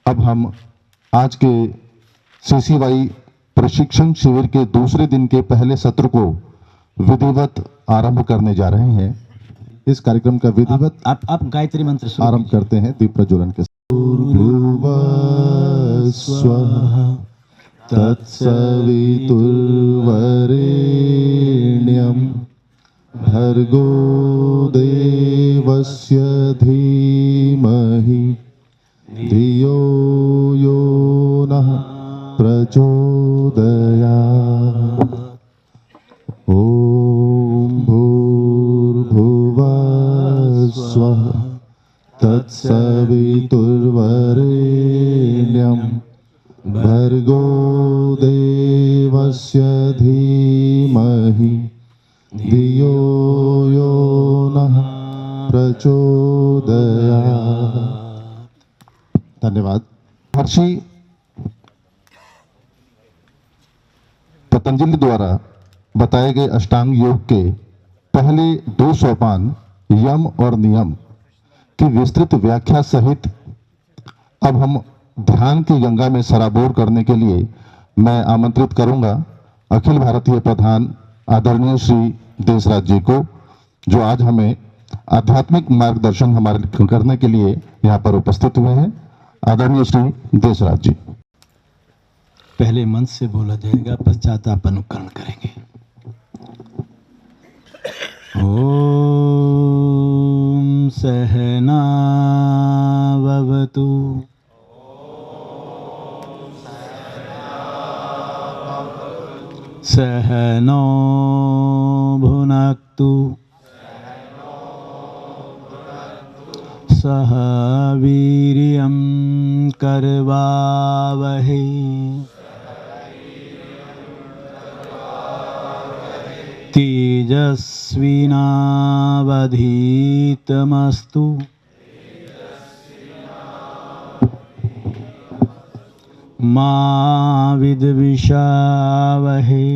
अब हम आज के सीसीवाई प्रशिक्षण शिविर के दूसरे दिन के पहले सत्र को विधिवत आरंभ करने जा रहे हैं। इस कार्यक्रम का विधिवत आप गायत्री मंत्र शुरू आरंभ करते हैं दीप प्रज्वलन के साथ। भूर्भुवस्वः तत्सवितुर्वरेण्यं भर्गो देवस्य धीमहि धियो यो नः प्रचोदयात्। ॐ भूर्भुवस्वः तत्सवितुर्वरेण्यं भर्गो देवस्य धीमहि धियो यो नः प्रचोदयात्। धन्यवाद। महर्षि पतंजलि द्वारा बताए गए अष्टांग योग के पहले 2 सोपान यम और नियम की विस्तृत व्याख्या सहित अब हम ध्यान की गंगा में सराबोर करने के लिए मैं आमंत्रित करूंगा अखिल भारतीय प्रधान आदरणीय श्री देशराज जी को, जो आज हमें आध्यात्मिक मार्गदर्शन हमारे करने के लिए यहाँ पर उपस्थित हुए हैं। आदरणीय श्री देशराज जी। पहले मन से बोला जाएगा, पश्चात आप अनुकरण करेंगे। ओम सहना भवतु सहनो भुनक्तु सह वीर्यं करवावहै तेजस्विनावधीतमस्तु मा विद्विषावहै।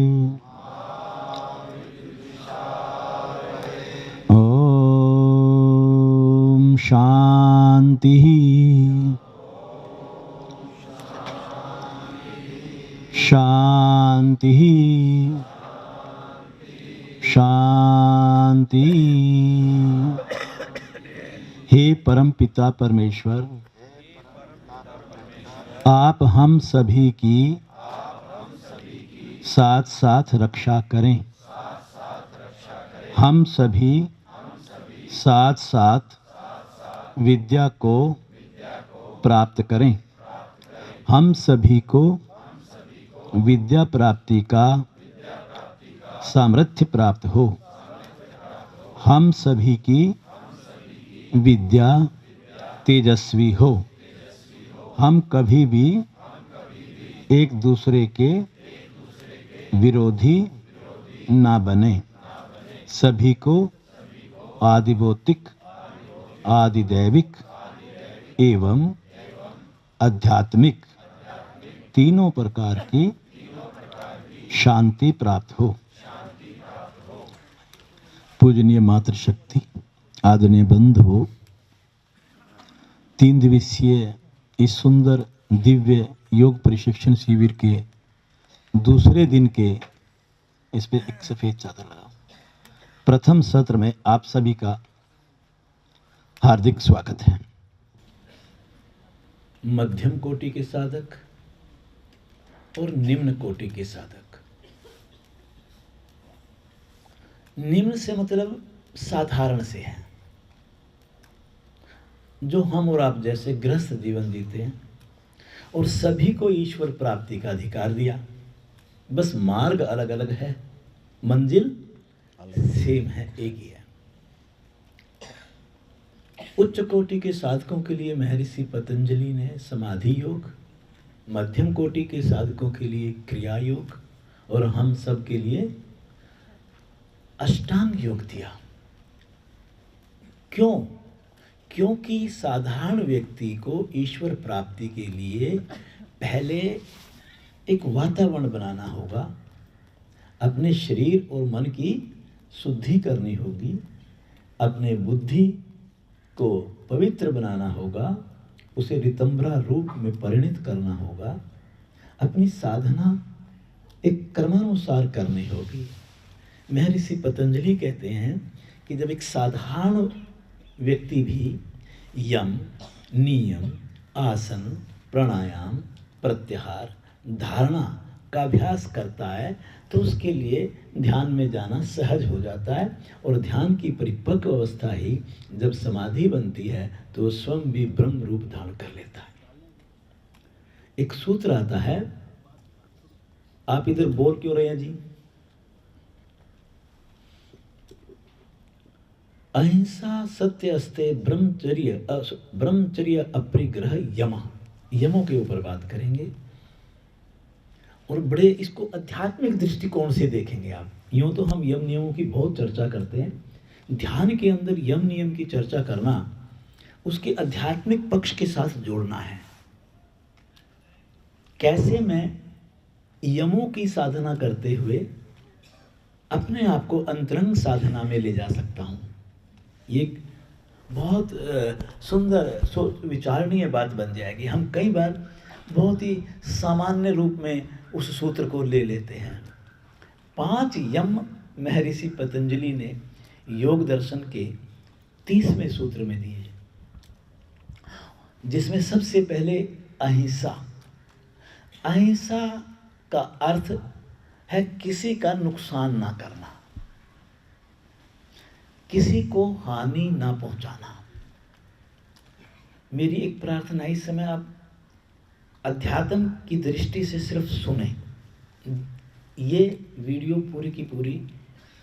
ओम शांति शांति शांति। हे परम पिता परमेश्वर, आप हम सभी की साथ साथ रक्षा करें। हम सभी साथ साथ विद्या को प्राप्त करें। हम सभी को विद्या प्राप्ति का सामर्थ्य प्राप्त हो। हम सभी की विद्या तेजस्वी हो। हम कभी भी एक दूसरे के विरोधी ना बने। सभी को आदिभौतिक, आदिदैविक एवं आध्यात्मिक तीनों प्रकार की शांति प्राप्त हो। पूजनीय मातृशक्ति, आदरणीय बंधुओं, 3 दिवसीय इस सुंदर दिव्य योग प्रशिक्षण शिविर के दूसरे दिन के इस पे एक सफेद चादर लगाओ प्रथम सत्र में आप सभी का हार्दिक स्वागत है। मध्यम कोटि के साधक और निम्न कोटि के साधक। निम्न से मतलब साधारण से है, जो हम और आप जैसे गृहस्थ जीवन जीते हैं और सभी को ईश्वर प्राप्ति का अधिकार दिया। बस मार्ग अलग अलग है, मंजिल सेम है, एक ही है। उच्च कोटि के साधकों के लिए महर्षि पतंजलि ने समाधि योग, मध्यम कोटि के साधकों के लिए क्रिया योग और हम सब के लिए अष्टांग योग दिया। क्यों? क्योंकि साधारण व्यक्ति को ईश्वर प्राप्ति के लिए पहले एक वातावरण बनाना होगा, अपने शरीर और मन की शुद्धि करनी होगी, अपने बुद्धि को पवित्र बनाना होगा उसे ऋतंभरा रूप में परिणित करना होगा। अपनी साधना एक क्रमानुसार करनी होगी। महर्षि पतंजलि कहते हैं कि जब एक साधारण व्यक्ति भी यम, नियम, आसन, प्राणायाम, प्रत्याहार, धारणा का अभ्यास करता है तो उसके लिए ध्यान में जाना सहज हो जाता है। और ध्यान की परिपक्व अवस्था ही जब समाधि बनती है तो स्वयं भी ब्रह्म रूप धारण कर लेता है। एक सूत्र आता है, आप इधर बोल क्यों रहे हैं जी? अहिंसा सत्य अस्ते ब्रह्मचर्य अपरिग्रह यमों के ऊपर बात करेंगे और बड़े इसको आध्यात्मिक दृष्टिकोण से देखेंगे आप। यूं तो हम यम नियमों की बहुत चर्चा करते हैं, ध्यान के अंदर यम नियम की चर्चा करना उसके आध्यात्मिक पक्ष के साथ जोड़ना है। कैसे मैं यमों की साधना करते हुए अपने आप को अंतरंग साधना में ले जा सकता हूं, ये एक बहुत सुंदर विचारणीय बात बन जाएगी। हम कई बार बहुत ही सामान्य रूप में उस सूत्र को ले लेते हैं। 5 यम महर्षि पतंजलि ने योग दर्शन के 30वें सूत्र में दिए, जिसमें सबसे पहले अहिंसा। अहिंसा का अर्थ है किसी का नुकसान ना करना, किसी को हानि ना पहुंचाना। मेरी एक प्रार्थना, इस समय आप अध्यात्म की दृष्टि से सिर्फ सुने। ये वीडियो पूरी की पूरी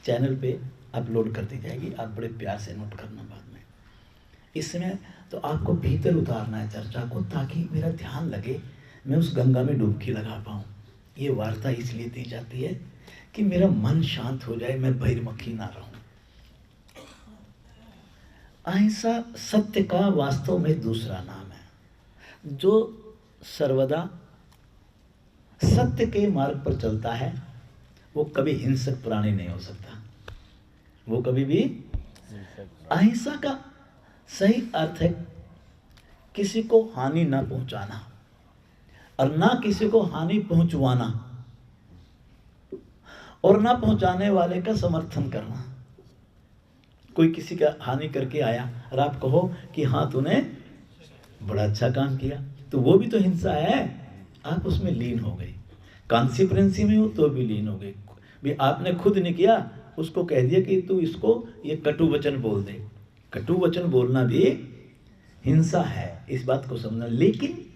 चैनल पे अपलोड कर दी जाएगी, आप बड़े प्यार से नोट करना बाद में। इस समय तो आपको भीतर उतारना है चर्चा को, ताकि मेरा ध्यान लगे, मैं उस गंगा में डुबकी लगा पाऊँ। ये वार्ता इसलिए दी जाती है कि मेरा मन शांत हो जाए, मैं बहिर्मुखी ना रहूं। अहिंसा सत्य का वास्तव में दूसरा नाम है। जो सर्वदा सत्य के मार्ग पर चलता है वो कभी हिंसक प्राणी नहीं हो सकता, वो कभी भी। अहिंसा का सही अर्थ है किसी को हानि ना पहुंचाना और ना किसी को हानि पहुंचवाना, और ना पहुंचाने वाले का समर्थन करना। कोई किसी का हानि करके आया और आप कहो कि हाँ तूने बड़ा अच्छा काम किया, तो वो भी तो हिंसा है, आप उसमें लीन हो गए। कॉन्सिक्वेंसी में हो तो भी लीन हो गए। भी आपने खुद नहीं किया, उसको कह दिया कि तू इसको ये कटु वचन बोल दे। कटु वचन बोलना भी हिंसा है, इस बात को समझना। लेकिन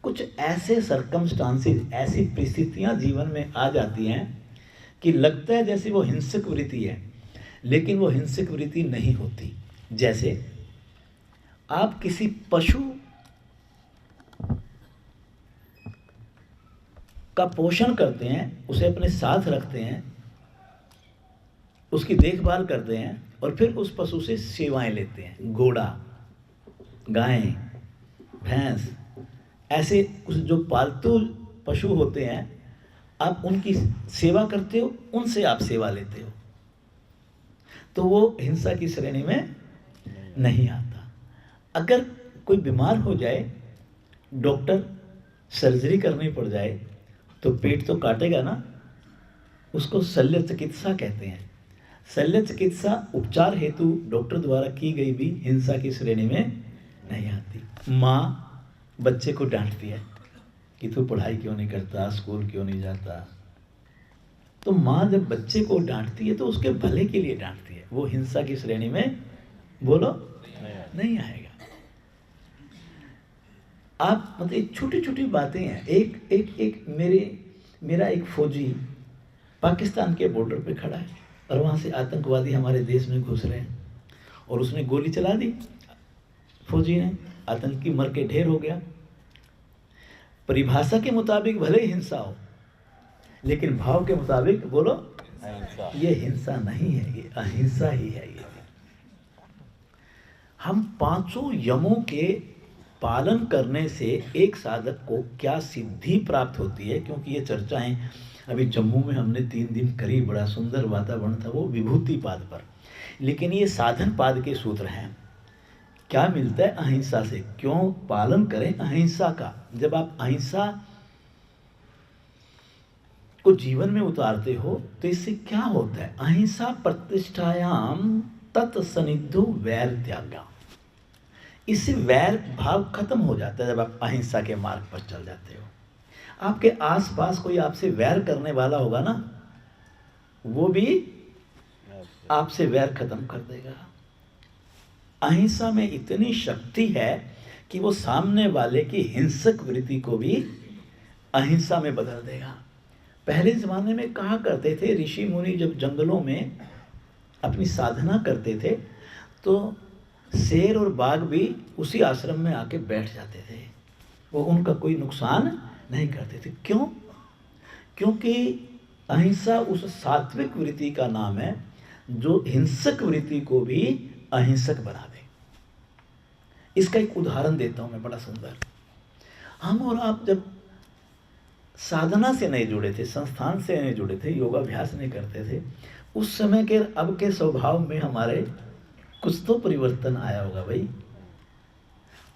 कुछ ऐसे सर्कमस्टांसेस, ऐसी परिस्थितियां जीवन में आ जाती हैं कि लगता है जैसे वो हिंसक वृत्ति है, लेकिन वो हिंसक वृत्ति नहीं होती। जैसे आप किसी पशु का पोषण करते हैं, उसे अपने साथ रखते हैं, उसकी देखभाल करते हैं और फिर उस पशु से सेवाएं लेते हैं। घोड़ा, गाय, भैंस, ऐसे कुछ जो पालतू पशु होते हैं, आप उनकी सेवा करते हो, उनसे आप सेवा लेते हो, तो वो हिंसा की श्रेणी में नहीं आता। अगर कोई बीमार हो जाए, डॉक्टर सर्जरी करनी पड़ जाए, तो पेट तो काटेगा ना, उसको शल्य चिकित्सा कहते हैं। शल्य चिकित्सा उपचार हेतु डॉक्टर द्वारा की गई भी हिंसा की श्रेणी में नहीं आती। माँ बच्चे को डांटती है कि तू पढ़ाई क्यों नहीं करता, स्कूल क्यों नहीं जाता, तो माँ जब बच्चे को डांटती है तो उसके भले के लिए डांटती है, वो हिंसा की श्रेणी में बोलो नहीं आएगा। आप मतलब छोटी छोटी बातें हैं। एक मेरा एक फौजी पाकिस्तान के बॉर्डर पे खड़ा है और वहाँ से आतंकवादी हमारे देश में घुस रहे हैं और उसने गोली चला दी, फौजी ने, आतंकी मर के ढेर हो गया। परिभाषा के मुताबिक भले ही हिंसा हो, लेकिन भाव के मुताबिक बोलो ये हिंसा नहीं है, ये अहिंसा ही है। ये हम 5 यमों के पालन करने से एक साधक को क्या सिद्धि प्राप्त होती है, क्योंकि ये चर्चाएं अभी जम्मू में हमने 3 दिन करी, बड़ा सुंदर वातावरण था वो विभूति पाद पर। लेकिन ये साधन पाद के सूत्र हैं। क्या मिलता है अहिंसा से? क्यों पालन करें अहिंसा का? जब आप अहिंसा को जीवन में उतारते हो तो इससे क्या होता है? अहिंसा प्रतिष्ठायाम तत्सनिधो वैर त्यागा। इससे वैर भाव खत्म हो जाता है। जब आप अहिंसा के मार्ग पर चल जाते हो, आपके आसपास कोई आपसे वैर करने वाला होगा ना, वो भी आपसे वैर खत्म कर देगा। अहिंसा में इतनी शक्ति है कि वो सामने वाले की हिंसक वृत्ति को भी अहिंसा में बदल देगा। पहले ज़माने में कहा करते थे, ऋषि मुनि जब जंगलों में अपनी साधना करते थे तो शेर और बाघ भी उसी आश्रम में आके बैठ जाते थे। वो उनका कोई नुकसान नहीं करते थे। क्यों? क्योंकि अहिंसा उस सात्विक वृत्ति का नाम है जो हिंसक वृत्ति को भी अहिंसक बना दे। इसका एक उदाहरण देता हूं मैं, बड़ा सुंदर। हम और आप जब साधना से नहीं जुड़े थे, संस्थान से नहीं जुड़े थे, योगाभ्यास नहीं करते थे, उस समय के अब के स्वभाव में हमारे कुछ तो परिवर्तन आया होगा भाई।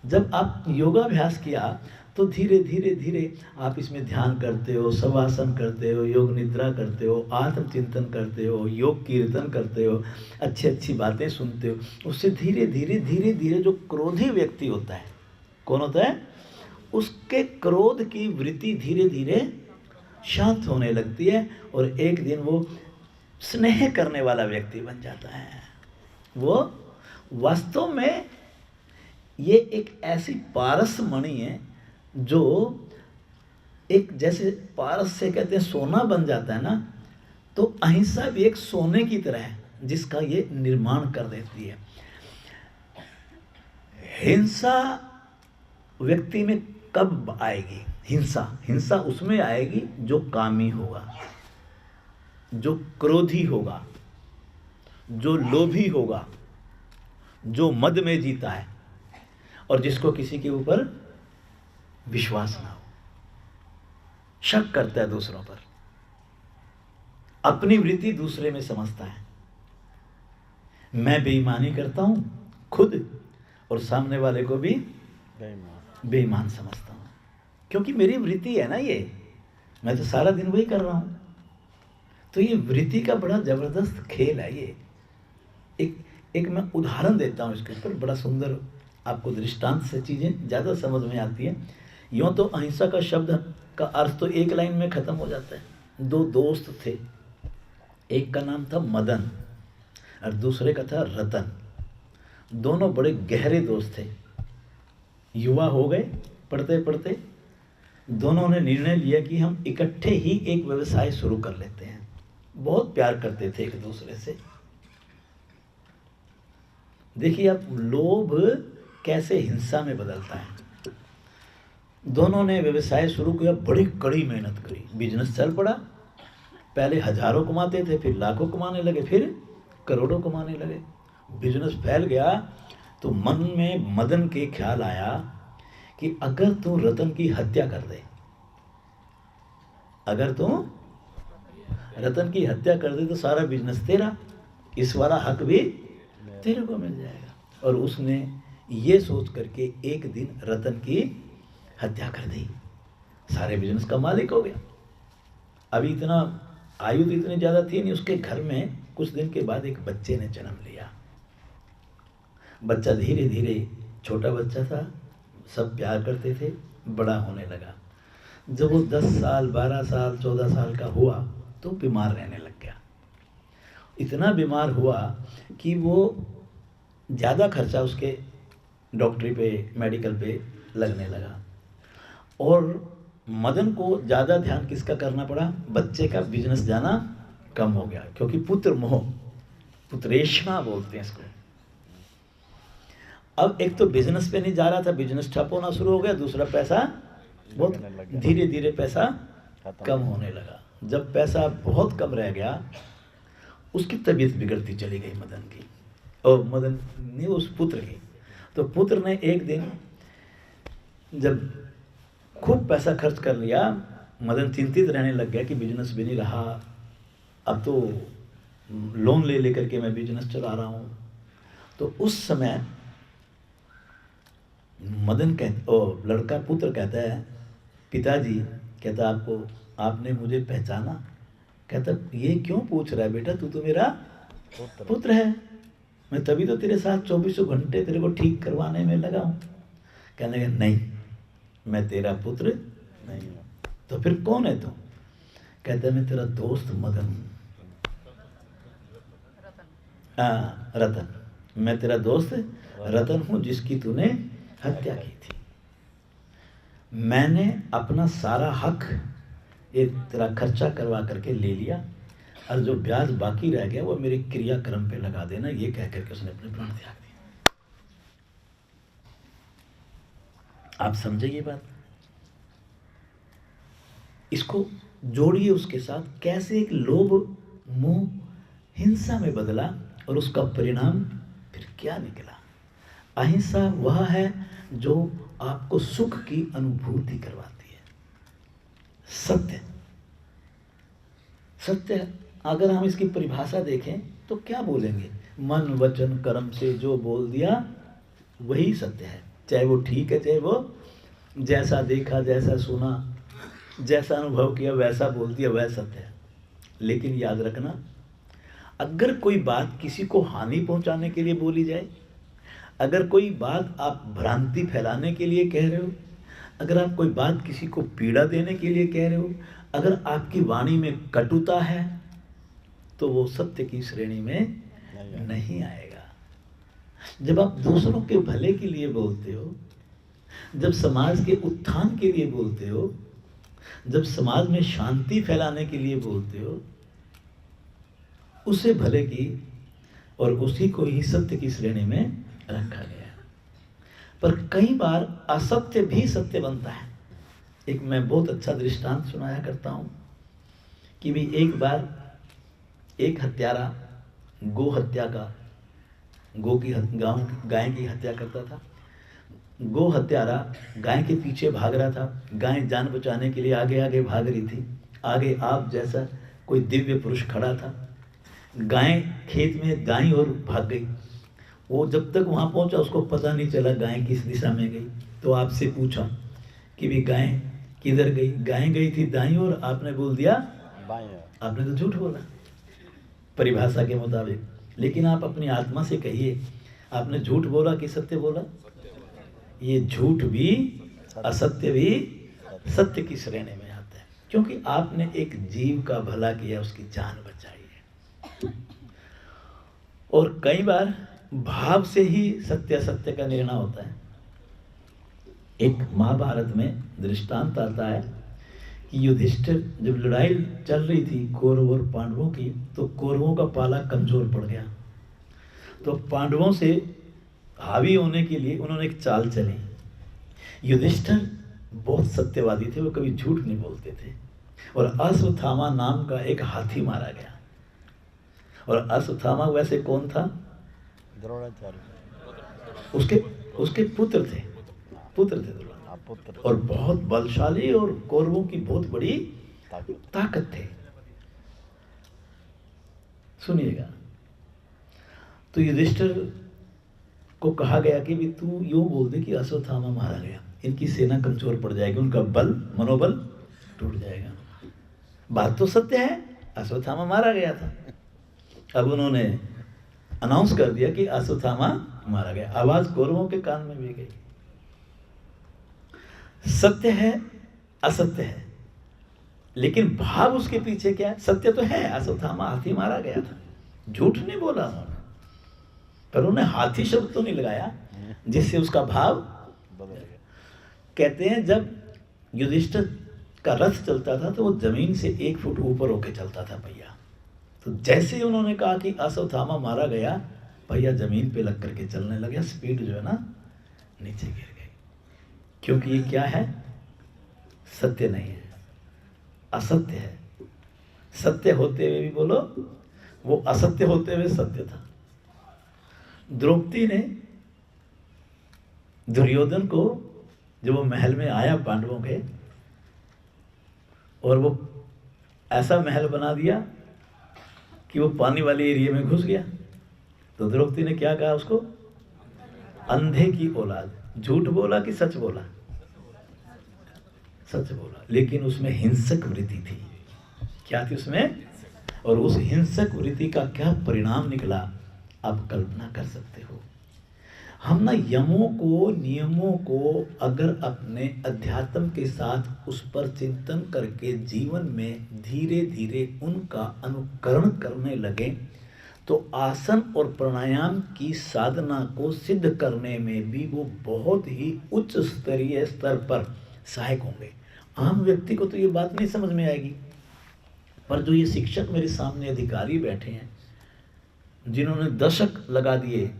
जब आप योगाभ्यास किया तो धीरे धीरे धीरे आप इसमें ध्यान करते हो, शवासन करते हो, योग निद्रा करते हो, आत्मचिंतन करते हो, योग कीर्तन करते हो, अच्छी अच्छी बातें सुनते हो। उससे धीरे धीरे धीरे धीरे जो क्रोधी व्यक्ति होता है, कौन होता है? उसके क्रोध की वृत्ति धीरे धीरे शांत होने लगती है और एक दिन वो स्नेह करने वाला व्यक्ति बन जाता है। वो वास्तव में ये एक ऐसी पारस मणि है जो एक, जैसे पारस से कहते हैं सोना बन जाता है ना, तो अहिंसा भी एक सोने की तरह है जिसका ये निर्माण कर देती है। हिंसा व्यक्ति में कब आएगी? हिंसा उसमें आएगी जो कामी होगा, जो क्रोधी होगा, जो लोभी होगा, जो मद में जीता है और जिसको किसी के ऊपर विश्वास ना हो, शक करता है दूसरों पर, अपनी वृत्ति दूसरे में समझता है। मैं बेईमानी करता हूं खुद और सामने वाले को भी बेईमान समझता हूं, क्योंकि मेरी वृत्ति है ना ये, मैं तो सारा दिन वही कर रहा हूं। तो ये वृत्ति का बड़ा जबरदस्त खेल है ये। एक मैं उदाहरण देता हूं इसके ऊपर, बड़ा सुंदर, आपको दृष्टांत से चीजें ज्यादा समझ में आती है। यूं तो अहिंसा का शब्द का अर्थ तो एक लाइन में खत्म हो जाता है। दो दोस्त थे, एक का नाम था मदन और दूसरे का था रतन। दोनों बड़े गहरे दोस्त थे। युवा हो गए, पढ़ते पढ़ते दोनों ने निर्णय लिया कि हम इकट्ठे ही एक व्यवसाय शुरू कर लेते हैं। बहुत प्यार करते थे एक दूसरे से। देखिए आप, लोभ कैसे हिंसा में बदलता है। दोनों ने व्यवसाय शुरू किया, बड़ी कड़ी मेहनत करी, बिजनेस चल पड़ा। पहले हजारों कमाते थे, फिर लाखों कमाने लगे, फिर करोड़ों कमाने लगे। बिजनेस फैल गया तो मन में मदन के ख्याल आया कि अगर तू रतन की हत्या कर दे, अगर तू रतन की हत्या कर दे तो सारा बिजनेस तेरा, इस वाला हक भी तेरे को मिल जाएगा। और उसने ये सोच करके एक दिन रतन की हत्या कर दी, सारे बिजनेस का मालिक हो गया। अभी इतना आयु तो इतनी ज़्यादा थी नहीं। उसके घर में कुछ दिन के बाद एक बच्चे ने जन्म लिया। बच्चा धीरे धीरे, छोटा बच्चा था, सब प्यार करते थे, बड़ा होने लगा। जब वो 10 साल, 12 साल, 14 साल का हुआ तो बीमार रहने लग गया। इतना बीमार हुआ कि वो ज़्यादा खर्चा उसके डॉक्टरी पे, मेडिकल पे लगने लगा। और मदन को ज़्यादा ध्यान किसका करना पड़ा? बच्चे का बिजनेस जाना कम हो गया, क्योंकि पुत्र मोह, पुत्रेष्णा बोलते हैं इसको। अब एक तो बिजनेस पे नहीं जा रहा था, बिजनेस ठप होना शुरू हो गया। दूसरा पैसा बहुत धीरे धीरे पैसा कम होने लगा। जब पैसा बहुत कम रह गया, उसकी तबीयत बिगड़ती चली गई मदन की, और मदन ने उस पुत्र की। तो पुत्र ने एक दिन जब खूब पैसा खर्च कर लिया, मदन चिंतित रहने लग गया कि बिजनेस भी नहीं रहा, अब तो लोन ले लेकर के मैं बिजनेस चला रहा हूँ। तो उस समय लड़का पुत्र कहता है, पिताजी, कहता आपने मुझे पहचाना? कहता ये क्यों पूछ रहा है बेटा, तू तो मेरा पुत्र है, मैं तभी तो तेरे साथ 24 घंटे तेरे को ठीक करवाने में लगा हूँ। कहने लगा नहीं, मैं तेरा पुत्र नहीं हूँ। तो फिर कौन है तू? कहता है मैं तेरा दोस्त मदन हूँ। रतन, मैं तेरा दोस्त रतन हूँ जिसकी तूने हत्या की थी। मैंने अपना सारा हक ये तेरा खर्चा करवा करके ले लिया, और जो ब्याज बाकी रह गया वो मेरे क्रियाक्रम पे लगा देना। ये कह करके उसने अपने प्राण त्याग दिए। आप समझे ये बात? इसको जोड़िए उसके साथ, कैसे एक लोभ मोह हिंसा में बदला और उसका परिणाम फिर क्या निकला। अहिंसा वह है जो आपको सुख की अनुभूति करवाती है। सत्य, सत्य अगर हम इसकी परिभाषा देखें तो क्या बोलेंगे? मन वचन कर्म से जो बोल दिया वही सत्य है। चाहे वो ठीक है, चाहे वो जैसा देखा, जैसा सुना, जैसा अनुभव किया वैसा बोल दिया, वह सत्य है। लेकिन याद रखना, अगर कोई बात किसी को हानि पहुंचाने के लिए बोली जाए, अगर कोई बात आप भ्रांति फैलाने के लिए कह रहे हो, अगर आप कोई बात किसी को पीड़ा देने के लिए कह रहे हो, अगर आपकी वाणी में कटुता है, तो वो सत्य की श्रेणी में नहीं आएगा। जब आप दूसरों के भले के लिए बोलते हो, जब समाज के उत्थान के लिए बोलते हो, जब समाज में शांति फैलाने के लिए बोलते हो, उसे भले की और उसी को ही सत्य की श्रेणी में रखा गया। पर कई बार असत्य भी सत्य बनता है। एक मैं बहुत अच्छा दृष्टांत सुनाया करता हूँ कि भी एक बार एक हत्यारा गो हत्या का, गाय की हत्या करता था। गो हत्यारा गाय के पीछे भाग रहा था। गाय जान बचाने के लिए आगे आगे भाग रही थी। आगे आप जैसा कोई दिव्य पुरुष खड़ा था। गाय खेत में दाईं ओर भाग गई। वो जब तक वहाँ पहुँचा उसको पता नहीं चला गाय किस दिशा में गई। तो आपसे पूछा कि भी गाय किधर गई? गाय गई थी दाईं ओर, आपने बोल दिया बाईं ओर। आपने तो झूठ बोला परिभाषा के मुताबिक। लेकिन आप अपनी आत्मा से कहिए, आपने झूठ बोला कि सत्य बोला? ये झूठ भी असत्य भी सत्य की श्रेणी में आता है, क्योंकि आपने एक जीव का भला किया, उसकी जान बचाई है। और कई बार भाव से ही सत्य असत्य का निर्णय होता है। एक महाभारत में दृष्टांत आता है कि युधिष्ठिर जब लड़ाई चल रही थी कौरव और पांडवों की, तो कौरवों का पाला कमजोर पड़ गया। तो पांडवों से हावी होने के लिए उन्होंने एक चाल चली। युधिष्ठिर बहुत सत्यवादी थे, वो कभी झूठ नहीं बोलते थे। और अश्वत्थामा नाम का एक हाथी मारा गया। और अश्वत्थामा वैसे कौन था? उसके पुत्र थे द्रोणाचार्य। और बहुत बलशाली और कौरवों की बहुत बड़ी ताकत थे। सुनिएगा, तो युधिष्ठिर को कहा गया कि भी तू यूं बोल दे कि अश्वत्थामा मारा गया, इनकी सेना कमजोर पड़ जाएगी, उनका बल मनोबल टूट जाएगा। बात तो सत्य है, अश्वत्थामा मारा गया था। अब उन्होंने अनाउंस कर दिया कि अश्वत्थामा मारा गया। आवाज कौरवों के कान में भी गई। सत्य है असत्य है, लेकिन भाव उसके पीछे क्या है? सत्य तो है, अश्वत्थामा हाथी मारा गया था, झूठ नहीं बोला उन्होंने, पर उन्होंने हाथी शब्द तो नहीं लगाया जिससे उसका भाव बदल गया। कहते हैं जब युधिष्ठिर का रथ चलता था तो वो जमीन से 1 फुट ऊपर होके चलता था पहिया। तो जैसे ही उन्होंने कहा कि अश्वत्थामा मारा गया, पहिया जमीन पे लग करके चलने लगा, स्पीड जो है ना नीचे गिर गई। क्योंकि ये क्या है? सत्य नहीं है, असत्य है। सत्य होते हुए भी बोलो, वो असत्य होते हुए सत्य था। द्रौपदी ने दुर्योधन को, जब वो महल में आया पांडवों के, और वो ऐसा महल बना दिया कि वो पानी वाले एरिया में घुस गया, तो द्रौपदी ने क्या कहा उसको? अंधे की औलाद। झूठ बोला कि सच बोला? सच बोला, लेकिन उसमें हिंसक वृत्ति थी। क्या थी उसमें? और उस हिंसक वृत्ति का क्या परिणाम निकला, आप कल्पना कर सकते हो। हम ना यमों को, नियमों को अगर अपने अध्यात्म के साथ उस पर चिंतन करके जीवन में धीरे धीरे उनका अनुकरण करने लगे तो आसन और प्राणायाम की साधना को सिद्ध करने में भी वो बहुत ही उच्च स्तरीय स्तर पर सहायक होंगे। आम व्यक्ति को तो ये बात नहीं समझ में आएगी, पर जो ये शिक्षक मेरे सामने अधिकारी बैठे हैं, जिन्होंने दशक लगा दिए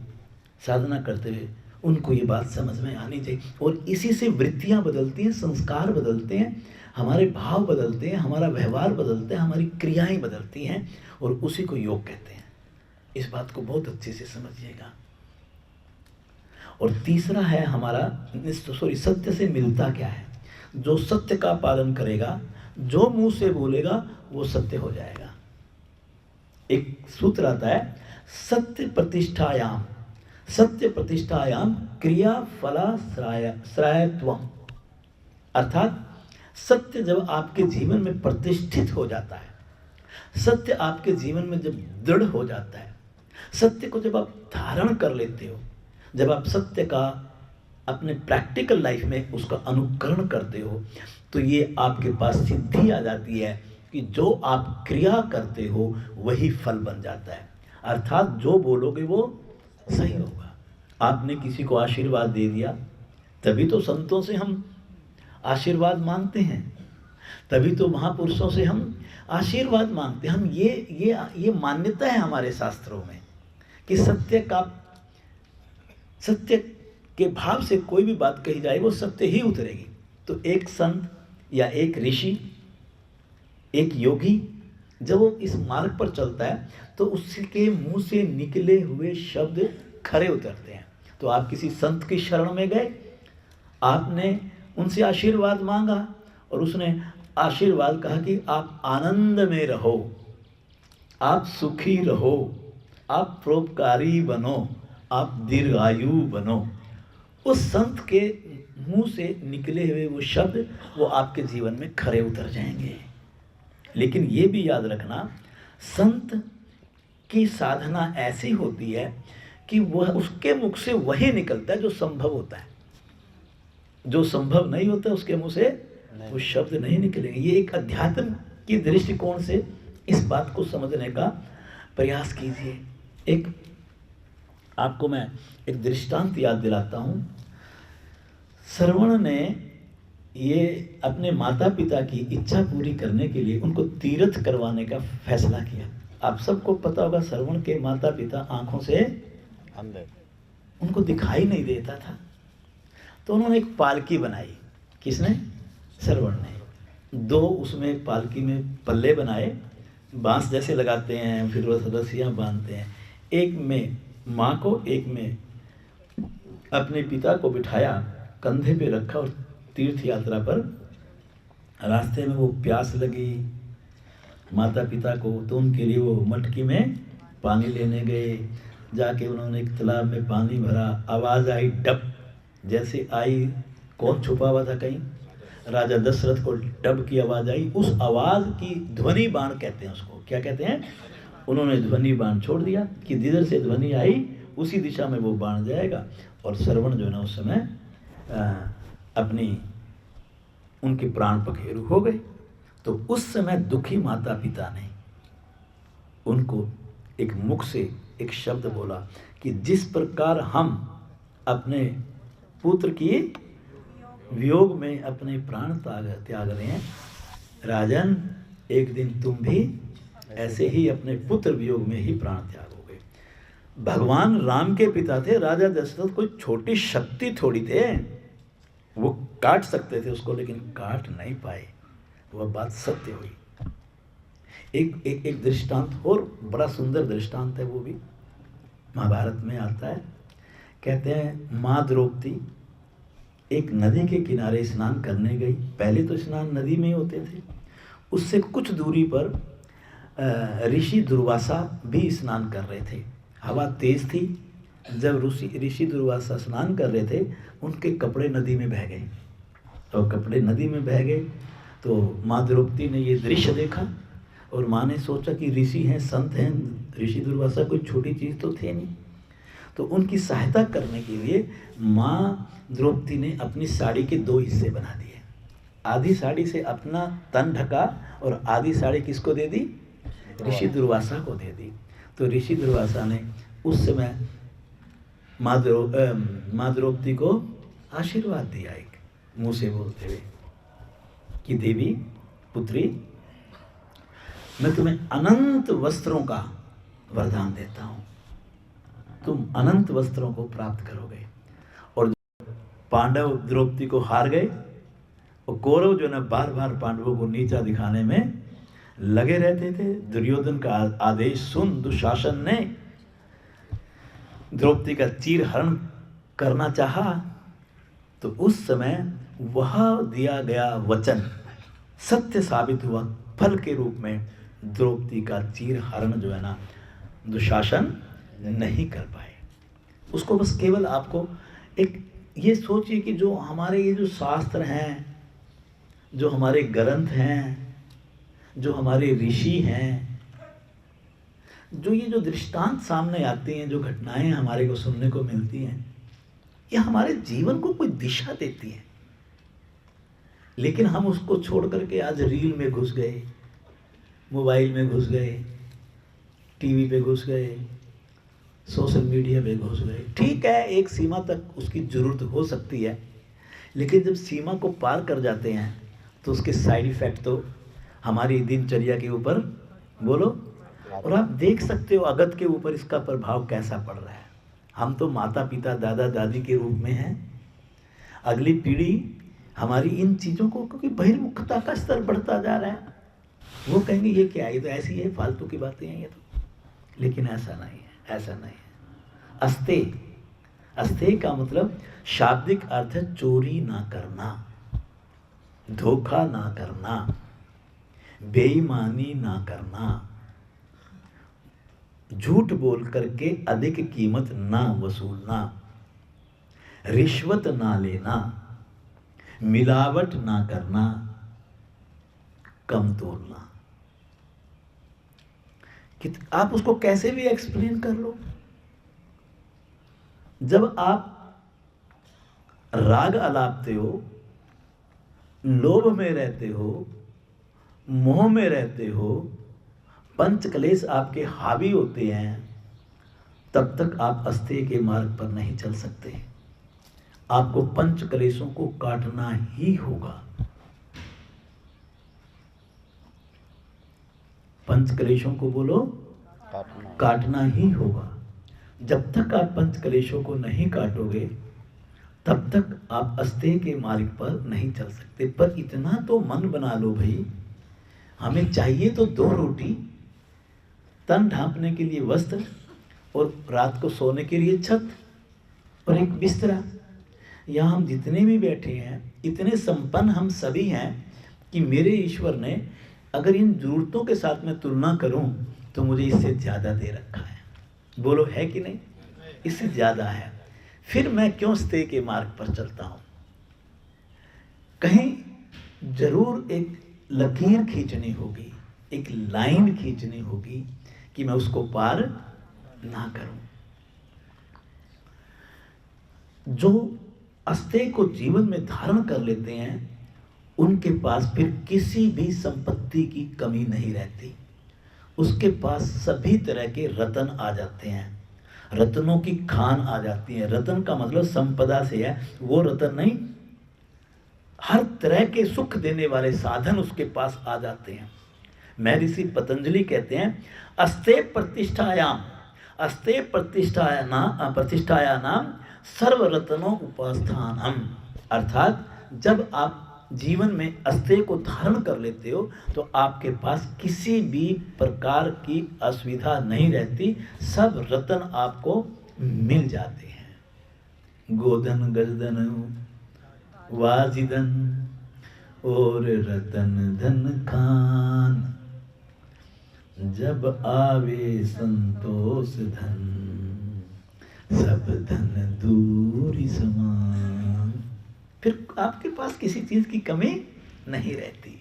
साधना करते हुए, उनको ये बात समझ में आनी चाहिए। और इसी से वृत्तियां बदलती हैं, संस्कार बदलते हैं, हमारे भाव बदलते हैं, हमारा व्यवहार बदलते हैं, हमारी क्रियाएं बदलती हैं, और उसी को योग कहते हैं। इस बात को बहुत अच्छे से समझिएगा। और तीसरा है हमारा सत्य से मिलता क्या है? जो सत्य का पालन करेगा, जो मुंह से बोलेगा, वो सत्य हो जाएगा। एक सूत्र आता है, सत्य प्रतिष्ठायाम क्रिया फलाश्रयत्वम। अर्थात सत्य जब आपके जीवन में प्रतिष्ठित हो जाता है, सत्य आपके जीवन में जब दृढ़ हो जाता है, सत्य को जब आप धारण कर लेते हो, जब आप सत्य का अपने प्रैक्टिकल लाइफ में उसका अनुकरण करते हो, तो ये आपके पास सिद्धि आ जाती है कि जो आप क्रिया करते हो वही फल बन जाता है। अर्थात जो बोलोगे वो सही होगा। आपने किसी को आशीर्वाद दे दिया, तभी तो संतों से हम आशीर्वाद मांगते हैं, तभी तो महापुरुषों से हम आशीर्वाद मांगते हैं। हम ये मान्यता है हमारे शास्त्रों में कि सत्य के भाव से कोई भी बात कही जाए वो सत्य ही उतरेगी। तो एक संत या एक ऋषि, एक योगी जब वो इस मार्ग पर चलता है तो उसके मुंह से निकले हुए शब्द खरे उतरते हैं। तो आप किसी संत की शरण में गए, आपने उनसे आशीर्वाद मांगा और उसने आशीर्वाद कहा कि आप आनंद में रहो, आप सुखी रहो, आप परोपकारी बनो, आप दीर्घायु बनो। उस संत के मुंह से निकले हुए वो शब्द वो आपके जीवन में खरे उतर जाएंगे। लेकिन ये भी याद रखना, संत की साधना ऐसी होती है कि वह उसके मुख से वही निकलता है जो संभव होता है। जो संभव नहीं होता उसके मुंह से वो शब्द नहीं निकलेंगे। ये एक अध्यात्म की दृष्टिकोण से इस बात को समझने का प्रयास कीजिए। एक आपको मैं एक दृष्टांत याद दिलाता हूँ। श्रवण ने ये अपने माता पिता की इच्छा पूरी करने के लिए उनको तीर्थ करवाने का फैसला किया। आप सबको पता होगा, श्रवण के माता पिता आंखों से अंधे, उनको दिखाई नहीं देता था। तो उन्होंने एक पालकी बनाई। किसने? श्रवण ने। दो उसमें पालकी में पल्ले बनाए, बांस जैसे लगाते हैं, फिर रस्सियाँ बांधते हैं। एक में माँ को, एक में अपने पिता को बिठाया, कंधे पे रखा और तीर्थ यात्रा पर रास्ते में वो प्यास लगी माता पिता को, तो उनके लिए वो मटकी में पानी लेने गए। जाके उन्होंने एक तालाब में पानी भरा, आवाज़ आई डब। जैसे आई, कौन छुपा हुआ था कहीं? राजा दशरथ को डब की आवाज़ आई। उस आवाज़ की ध्वनि बाण कहते हैं उसको। क्या कहते हैं? उन्होंने ध्वनि बाण छोड़ दिया कि जिधर से ध्वनि आई उसी दिशा में वो बाण जाएगा। और श्रवण जो है ना उस समय अपनी उनके प्राण पखेरु हो गए। तो उस समय दुखी माता पिता ने उनको एक मुख से एक शब्द बोला कि जिस प्रकार हम अपने पुत्र की वियोग में अपने प्राण त्याग रहे हैं, राजन एक दिन तुम भी ऐसे ही अपने पुत्र वियोग में ही प्राण त्यागोगे। भगवान राम के पिता थे राजा दशरथ, कोई छोटी शक्ति थोड़ी थे। वो काट सकते थे उसको, लेकिन काट नहीं पाए। वह बात सत्य हुई। एक दृष्टांत और बड़ा सुंदर दृष्टांत है, वो भी महाभारत में आता है। कहते हैं माँ द्रौपदी एक नदी के किनारे स्नान करने गई। पहले तो स्नान नदी में ही होते थे। उससे कुछ दूरी पर ऋषि दुर्वासा भी स्नान कर रहे थे। हवा तेज थी, जब ऋषि दुर्वासा स्नान कर रहे थे, उनके कपड़े नदी में बह गए। और कपड़े नदी में बह गए तो माँ द्रौपदी ने ये दृश्य देखा और माँ ने सोचा कि ऋषि हैं, संत हैं, ऋषि दुर्वासा कोई छोटी चीज़ तो थे नहीं। तो उनकी सहायता करने के लिए माँ द्रौपदी ने अपनी साड़ी के 2 हिस्से बना दिए। आधी साड़ी से अपना तन ढका और आधी साड़ी किसको दे दी? ऋषि दुर्वासा को दे दी। तो ऋषि दुर्वासा ने उस समय माँ द्रौपदी को आशीर्वाद दिया, एक मुँह से बोलते हुए कि देवी पुत्री, मैं तुम्हें अनंत वस्त्रों का वरदान देता हूँ, तुम अनंत वस्त्रों को प्राप्त करोगे। और पांडव द्रौपदी को हार गए और कौरव जो है ना बार बार पांडवों को नीचा दिखाने में लगे रहते थे। दुर्योधन का आदेश सुन दुशासन ने द्रौपदी का चीर हरण करना चाहा, तो उस समय वह दिया गया वचन सत्य साबित हुआ। फल के रूप में द्रौपदी का चीर हरण जो है ना दुशासन नहीं कर पाए। उसको बस केवल आपको एक ये सोचिए कि जो हमारे ये जो शास्त्र हैं, जो हमारे ग्रंथ हैं, जो हमारे ऋषि हैं, जो ये जो दृष्टांत सामने आते हैं, जो घटनाएं हमारे को सुनने को मिलती हैं, ये हमारे जीवन को कोई दिशा देती हैं। लेकिन हम उसको छोड़ करके आज रील में घुस गए, मोबाइल में घुस गए, टीवी पे घुस गए, सोशल मीडिया पे घुस गए। ठीक है, एक सीमा तक उसकी ज़रूरत हो सकती है, लेकिन जब सीमा को पार कर जाते हैं तो उसके साइड इफ़ेक्ट तो हमारी दिनचर्या के ऊपर बोलो, और आप देख सकते हो अगत के ऊपर इसका प्रभाव कैसा पड़ रहा है। हम तो माता पिता दादा दादी के रूप में हैं, अगली पीढ़ी हमारी इन चीज़ों को, क्योंकि बहिर्मुखता का स्तर बढ़ता जा रहा है, वो कहेंगे ये क्या है, ये तो ऐसी है, फालतू की बातें हैं ये तो। लेकिन ऐसा नहीं है, ऐसा नहीं है। अस्तेय, अस्तेय का मतलब शाब्दिक अर्थ है चोरी ना करना, धोखा ना करना, बेईमानी ना करना, झूठ बोल करके अधिक कीमत ना वसूलना, रिश्वत ना लेना, मिलावट ना करना, कम तोलना। आप उसको कैसे भी एक्सप्लेन कर लो। जब आप राग अलापते हो, लोभ में रहते हो, मोह में रहते हो, पंच क्लेश आपके हावी होते हैं, तब तक आप अस्तेय के मार्ग पर नहीं चल सकते। आपको पंच क्लेशों को काटना ही होगा। पंच क्लेशों को बोलो काटना ही होगा। जब तक आप पंच क्लेशों को नहीं काटोगे तब तक आप अस्तेय के मार्ग पर नहीं चल सकते। पर इतना तो मन बना लो भाई, हमें चाहिए तो 2 रोटी, तन ढांपने के लिए वस्त्र, और रात को सोने के लिए छत और एक बिस्तरा। यहाँ हम जितने भी बैठे हैं, इतने संपन्न हम सभी हैं कि मेरे ईश्वर ने अगर इन जरूरतों के साथ मैं तुलना करूं तो मुझे इससे ज़्यादा दे रखा है। बोलो है कि नहीं? इससे ज़्यादा है। फिर मैं क्यों अस्तेय के मार्ग पर चलता हूं? कहीं जरूर एक लकीर खींचनी होगी, एक लाइन खींचनी होगी कि मैं उसको पार ना करूं। जो अस्तेय को जीवन में धारण कर लेते हैं उनके पास फिर किसी भी संपत्ति की कमी नहीं रहती। उसके पास सभी तरह के रत्न आ जाते हैं, रत्नों की खान आ जाती है। रत्न का मतलब संपदा से है, वो रत्न नहीं, हर तरह के सुख देने वाले साधन उसके पास आ जाते हैं। महर्षि पतंजलि कहते हैं अस्तेय प्रतिष्ठायाम, अस्तेय प्रतिष्ठायानाम सर्व रत्नों उपास्थानम। अर्थात जब आप जीवन में अस्तेय को धारण कर लेते हो तो आपके पास किसी भी प्रकार की असुविधा नहीं रहती, सब रत्न आपको मिल जाते हैं। गोधन गजधन वाजिदन और रतन धन खान, जब आवे संतोष धन, सब धन दूरी समान। फिर आपके पास किसी चीज की कमी नहीं रहती।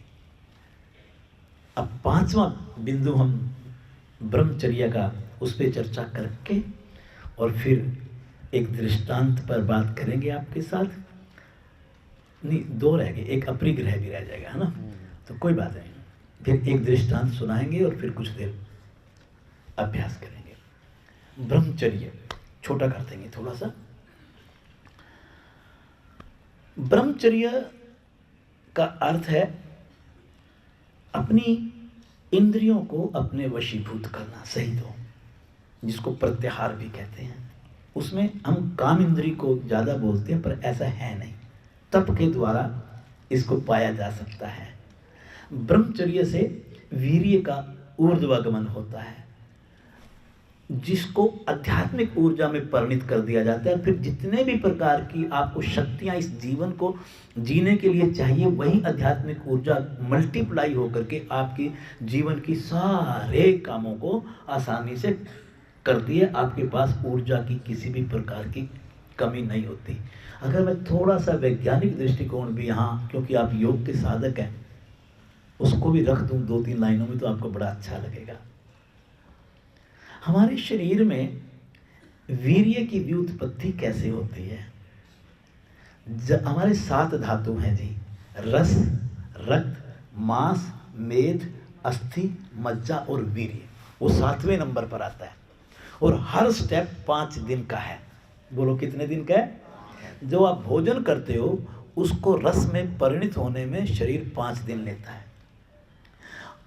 अब पांचवा बिंदु हम ब्रह्मचर्य का उस पर चर्चा करके और फिर एक दृष्टांत पर बात करेंगे आपके साथ। नहीं, दो रह गए, एक अपरिग्रह भी रह जाएगा, है ना, तो कोई बात नहीं। फिर एक दृष्टांत सुनाएंगे और फिर कुछ देर अभ्यास करेंगे। ब्रह्मचर्य छोटा कर देंगे थोड़ा सा। ब्रह्मचर्य का अर्थ है अपनी इंद्रियों को अपने वशीभूत करना, सही तो, जिसको प्रत्याहार भी कहते हैं। उसमें हम काम इंद्री को ज़्यादा बोलते हैं, पर ऐसा है नहीं। तप के द्वारा इसको पाया जा सकता है। ब्रह्मचर्य से वीर्य का ऊर्ध्वागमन होता है, जिसको आध्यात्मिक ऊर्जा में परिणित कर दिया जाता है। फिर जितने भी प्रकार की आपको शक्तियां इस जीवन को जीने के लिए चाहिए, वही आध्यात्मिक ऊर्जा मल्टीप्लाई होकर के आपकी जीवन की सारे कामों को आसानी से करती है। आपके पास ऊर्जा की किसी भी प्रकार की कमी नहीं होती। अगर मैं थोड़ा सा वैज्ञानिक दृष्टिकोण भी यहाँ, क्योंकि आप योग के साधक हैं, उसको भी रख दूं 2-3 लाइनों में, तो आपको बड़ा अच्छा लगेगा। हमारे शरीर में वीर्य की व्युत्पत्ति कैसे होती है? हमारे 7 धातु हैं जी, रस, रक्त, मांस, मेद, अस्थि, मज्जा और वीर्य। वो 7वें नंबर पर आता है और हर स्टेप 5 दिन का है। बोलो कितने दिन का है? जो आप भोजन करते हो उसको रस में परिणित होने में शरीर 5 दिन लेता है।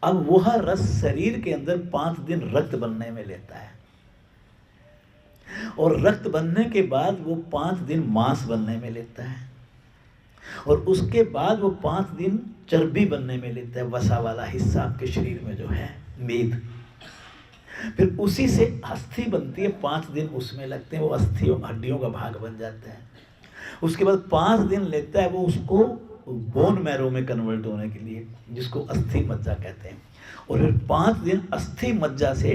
अब वह रस शरीर के अंदर 5 दिन रक्त बनने में लेता है, और रक्त बनने के बाद वो 5 दिन मांस बनने में लेता है, और उसके बाद वो 5 दिन चर्बी बनने में लेता है, वसा वाला हिस्सा आपके शरीर में जो है, मेद। फिर उसी से अस्थि बनती है, 5 दिन उसमें लगते हैं, वो अस्थियों हड्डियों का भाग बन जाता है। उसके बाद 5 दिन लेता है वो उसको बोन मैरो में कन्वर्ट होने के लिए, जिसको अस्थि मज्जा कहते हैं, और फिर 5 दिन अस्थि मज्जा से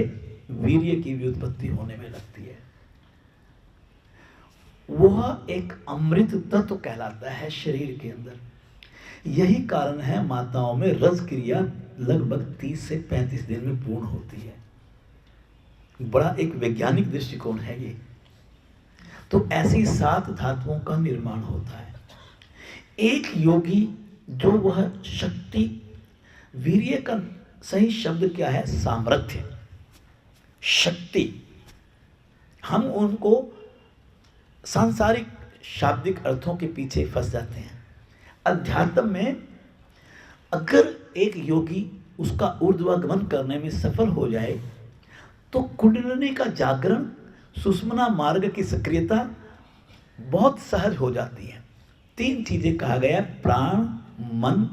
वीर्य की व्युत्पत्ति होने में लगती है। वह एक अमृत तत्व कहलाता है शरीर के अंदर। यही कारण है माताओं में रज क्रिया लगभग 30 से 35 दिन में पूर्ण होती है। बड़ा एक वैज्ञानिक दृष्टिकोण है ये। तो ऐसी 7 धातुओं का निर्माण होता है। एक योगी जो वह शक्ति, वीर्य का सही शब्द क्या है? सामर्थ्य, शक्ति। हम उनको सांसारिक शाब्दिक अर्थों के पीछे फंस जाते हैं। अध्यात्म में अगर एक योगी उसका ऊर्ध्वागमन करने में सफल हो जाए तो कुंडलिनी का जागरण, सुषुम्ना मार्ग की सक्रियता बहुत सहज हो जाती है। 3 चीजें कहा गया, प्राण, मन,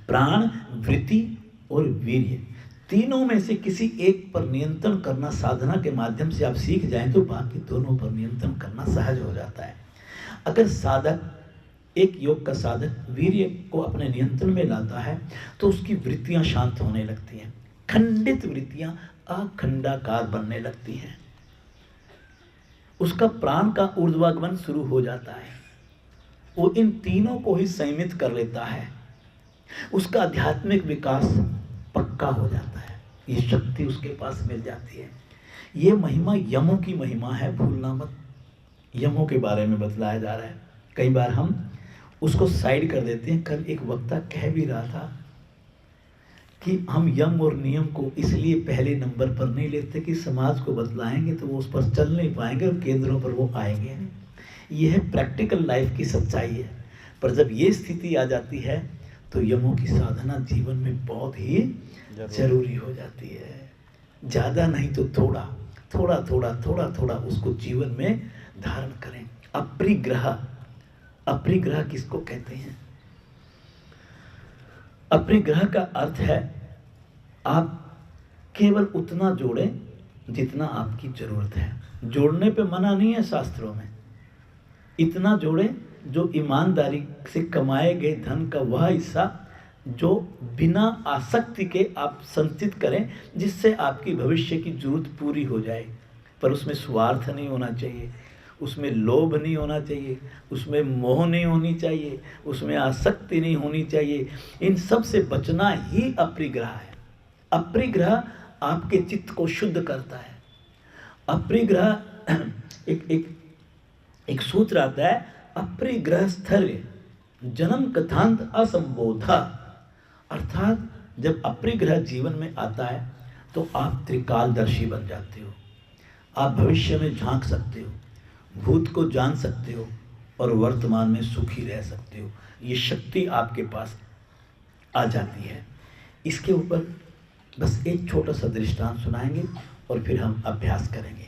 प्राण, वृत्ति और वीर्य। तीनों में से किसी एक पर नियंत्रण करना साधना के माध्यम से आप सीख जाएं तो बाकी दोनों पर नियंत्रण करना सहज हो जाता है। अगर साधक, एक योग का साधक वीर्य को अपने नियंत्रण में लाता है तो उसकी वृत्तियां शांत होने लगती हैं, खंडित वृत्तियां अखंडाकार बनने लगती हैं, उसका प्राण का ऊर्ध्वागमन शुरू हो जाता है, वो इन तीनों को ही संयमित कर लेता है, उसका आध्यात्मिक विकास पक्का हो जाता है, ये शक्ति उसके पास मिल जाती है। ये महिमा यमों की महिमा है, भूलना मत। यमों के बारे में बतलाया जा रहा है। कई बार हम उसको साइड कर देते हैं। कल एक वक्ता कह भी रहा था कि हम यम और नियम को इसलिए पहले नंबर पर नहीं लेते कि समाज को बदलाएंगे तो वो उस पर चल नहीं पाएंगे और केंद्रों पर वो आएंगे नहीं। ये है प्रैक्टिकल लाइफ की सच्चाई है। पर जब ये स्थिति आ जाती है तो यमों की साधना जीवन में बहुत ही जरूरी हो जाती है। ज़्यादा नहीं तो थोड़ा थोड़ा थोड़ा थोड़ा थोड़ा उसको जीवन में धारण करें। अपरिग्रह, अपरिग्रह किसको कहते हैं? अपरिग्रह का अर्थ है आप केवल उतना जोड़ें जितना आपकी जरूरत है। जोड़ने पे मना नहीं है शास्त्रों में। इतना जोड़ें जो ईमानदारी से कमाए गए धन का वह हिस्सा जो बिना आसक्ति के आप संचित करें, जिससे आपकी भविष्य की जरूरत पूरी हो जाए। पर उसमें स्वार्थ नहीं होना चाहिए, उसमें लोभ नहीं होना चाहिए, उसमें मोह नहीं होनी चाहिए, उसमें आसक्ति नहीं होनी चाहिए। इन सब से बचना ही अपरिग्रह है। अपरिग्रह आपके चित्त को शुद्ध करता है। अपरिग्रह एक सूत्र आता है, अपरिग्रह स्थैर्य जन्म कथांत असंबोधा। अर्थात जब अपरिग्रह जीवन में आता है तो आप त्रिकालदर्शी बन जाते हो। आप भविष्य में झांक सकते हो, भूत को जान सकते हो और वर्तमान में सुखी रह सकते हो। ये शक्ति आपके पास आ जाती है। इसके ऊपर बस एक छोटा सा दृष्टांत सुनाएंगे और फिर हम अभ्यास करेंगे।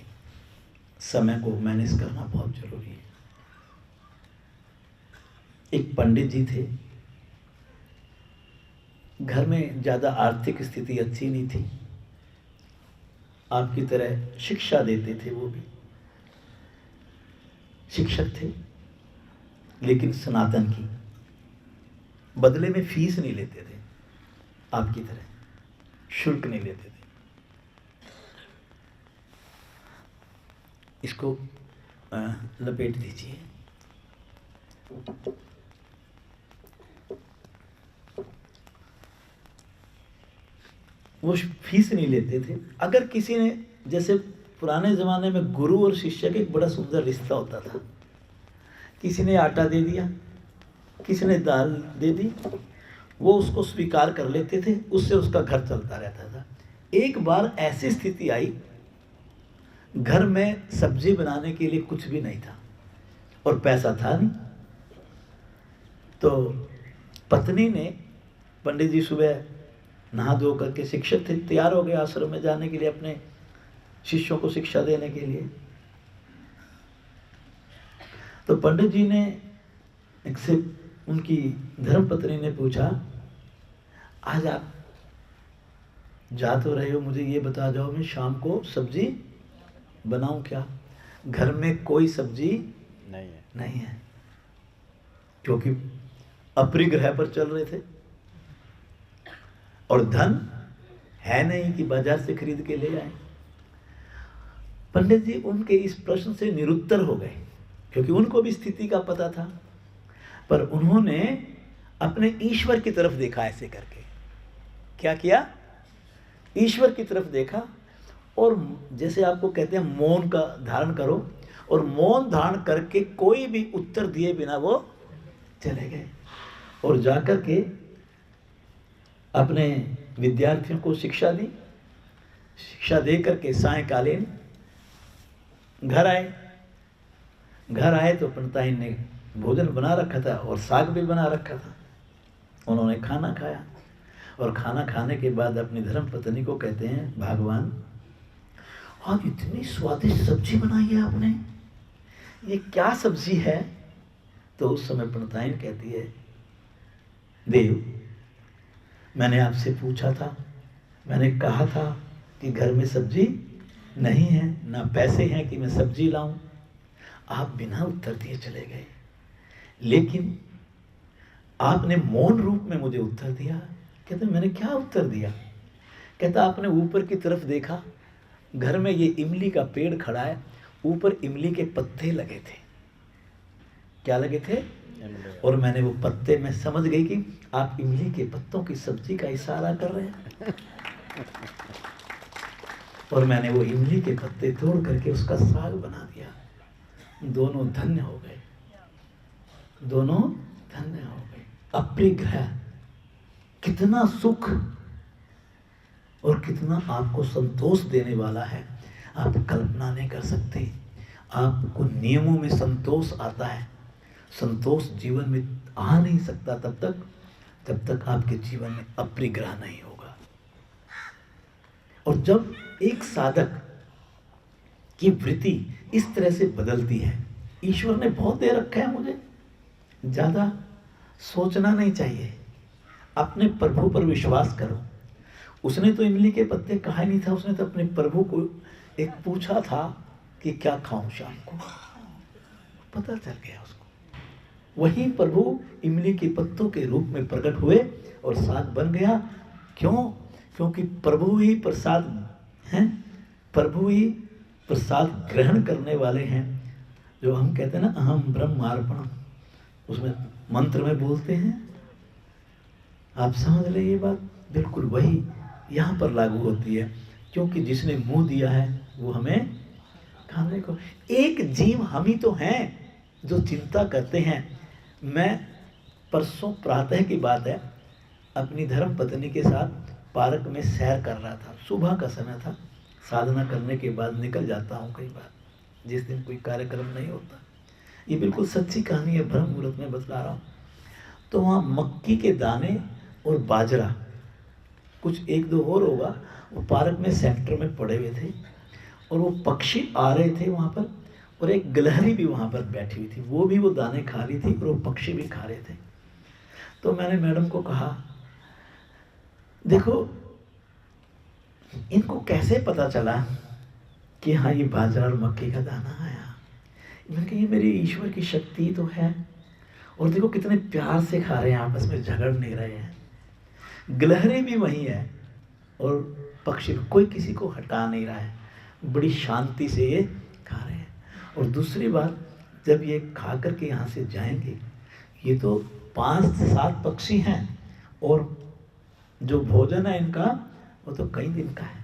समय को मैनेज करना बहुत जरूरी है। एक पंडित जी थे, घर में ज़्यादा आर्थिक स्थिति अच्छी नहीं थी, आपकी तरह शिक्षा देते थे, वो भी शिक्षक थे, लेकिन सनातन की। बदले में फीस नहीं लेते थे, आपकी तरह शुल्क नहीं लेते थे। इसको लपेट दीजिए। वो फीस नहीं लेते थे। अगर किसी ने, जैसे पुराने ज़माने में गुरु और शिष्य का एक बड़ा सुंदर रिश्ता होता था, किसी ने आटा दे दिया, किसी ने दाल दे दी, वो उसको स्वीकार कर लेते थे, उससे उसका घर चलता रहता था। एक बार ऐसी स्थिति आई, घर में सब्जी बनाने के लिए कुछ भी नहीं था और पैसा था नहीं, तो पत्नी ने, पंडित जी सुबह नहा धो करके, शिक्षक थे, तैयार हो गए आश्रम में जाने के लिए, अपने शिष्यों को शिक्षा देने के लिए। तो पंडित जी ने एक से उनकी धर्मपत्नी ने पूछा, आज आप जा तो रहे हो, मुझे ये बता जाओ, मैं शाम को सब्जी बनाऊं क्या? घर में कोई सब्जी नहीं है, क्योंकि अपरिग्रह पर चल रहे थे और धन है नहीं कि बाजार से खरीद के ले आए। पंडित जी उनके इस प्रश्न से निरुत्तर हो गए, क्योंकि उनको भी स्थिति का पता था, पर उन्होंने अपने ईश्वर की तरफ देखा। ऐसे करके क्या किया? ईश्वर की तरफ देखा, और जैसे आपको कहते हैं मौन का धारण करो, और मौन धारण करके कोई भी उत्तर दिए बिना वो चले गए और जाकर के अपने विद्यार्थियों को शिक्षा दी। शिक्षा दे करके सायंकालीन घर आए। घर आए तो पंडिताइन ने भोजन बना रखा था और साग भी बना रखा था। उन्होंने खाना खाया और खाना खाने के बाद अपनी धर्मपत्नी को कहते हैं, भगवान आज इतनी स्वादिष्ट सब्जी बनाई है आपने, ये क्या सब्जी है? तो उस समय पंडिताइन कहती है, देव मैंने आपसे पूछा था, मैंने कहा था कि घर में सब्जी नहीं है, ना पैसे हैं कि मैं सब्जी लाऊं, आप बिना उत्तर दिए चले गए। लेकिन आपने मौन रूप में मुझे उत्तर दिया। कहते मैंने क्या उत्तर दिया? कहता आपने ऊपर की तरफ देखा, घर में ये इमली का पेड़ खड़ा है, ऊपर इमली के पत्ते लगे थे। क्या लगे थे? और मैंने वो पत्ते में समझ गई कि आप इमली के पत्तों की सब्जी का इशारा कर रहे हैं। और मैंने वो इमली के पत्ते तोड़ करके उसका साग बना दिया। दोनों धन्य हो गए, दोनों धन्य हो गए। अपरिग्रह कितना सुख और कितना आपको संतोष देने वाला है, आप कल्पना नहीं कर सकते। आपको नियमों में संतोष आता है। संतोष जीवन में आ नहीं सकता जब तक आपके जीवन में अपरिग्रह नहीं होगा। और जब एक साधक की वृत्ति इस तरह से बदलती है, ईश्वर ने बहुत दे रखा है मुझे, ज़्यादा सोचना नहीं चाहिए, अपने प्रभु पर विश्वास करो। उसने तो इमली के पत्ते कहा ही नहीं था, उसने तो अपने प्रभु को एक पूछा था कि क्या खाऊं शाम को, पता चल गया उसको। वही प्रभु इमली के पत्तों के रूप में प्रकट हुए और साग बन गया। क्यों? क्योंकि प्रभु ही प्रसाद हैं, प्रभु ही प्रसाद ग्रहण करने वाले हैं, जो हम कहते हैं ना अहम ब्रह्मार्पणम, उसमें मंत्र में बोलते हैं। आप समझ लें ये बात, बिल्कुल वही यहाँ पर लागू होती है, क्योंकि जिसने मुंह दिया है वो हमें खाने को। एक जीव हम ही तो हैं जो चिंता करते हैं। मैं परसों प्रातः की बात है, अपनी धर्म पत्नी के साथ पार्क में सैर कर रहा था। सुबह का समय था, साधना करने के बाद निकल जाता हूँ कई बार, जिस दिन कोई कार्यक्रम नहीं होता। ये बिल्कुल सच्ची कहानी है, ब्रह्म मुहूर्त में बतला रहा हूँ। तो वहाँ मक्की के दाने और बाजरा, कुछ एक दो और होगा, वो पार्क में सेंटर में पड़े हुए थे, और वो पक्षी आ रहे थे वहाँ पर, और एक गिलहरी भी वहाँ पर बैठी हुई थी, वो भी वो दाने खा रही थी और वो पक्षी भी खा रहे थे। तो मैंने मैडम को कहा, देखो इनको कैसे पता चला कि हाँ ये बाजरा और मक्की का दाना आया? मैंने कहा ये मेरी ईश्वर की शक्ति तो है, और देखो कितने प्यार से खा रहे हैं, आपस में झगड़ नहीं रहे हैं। गिलहरी भी वही है और पक्षी, कोई किसी को हटा नहीं रहा है, बड़ी शांति से ये खा रहे हैं। और दूसरी बात, जब ये खा करके यहाँ से जाएंगे, ये तो 5-7 पक्षी हैं, और जो भोजन है इनका वो तो कई दिन का है,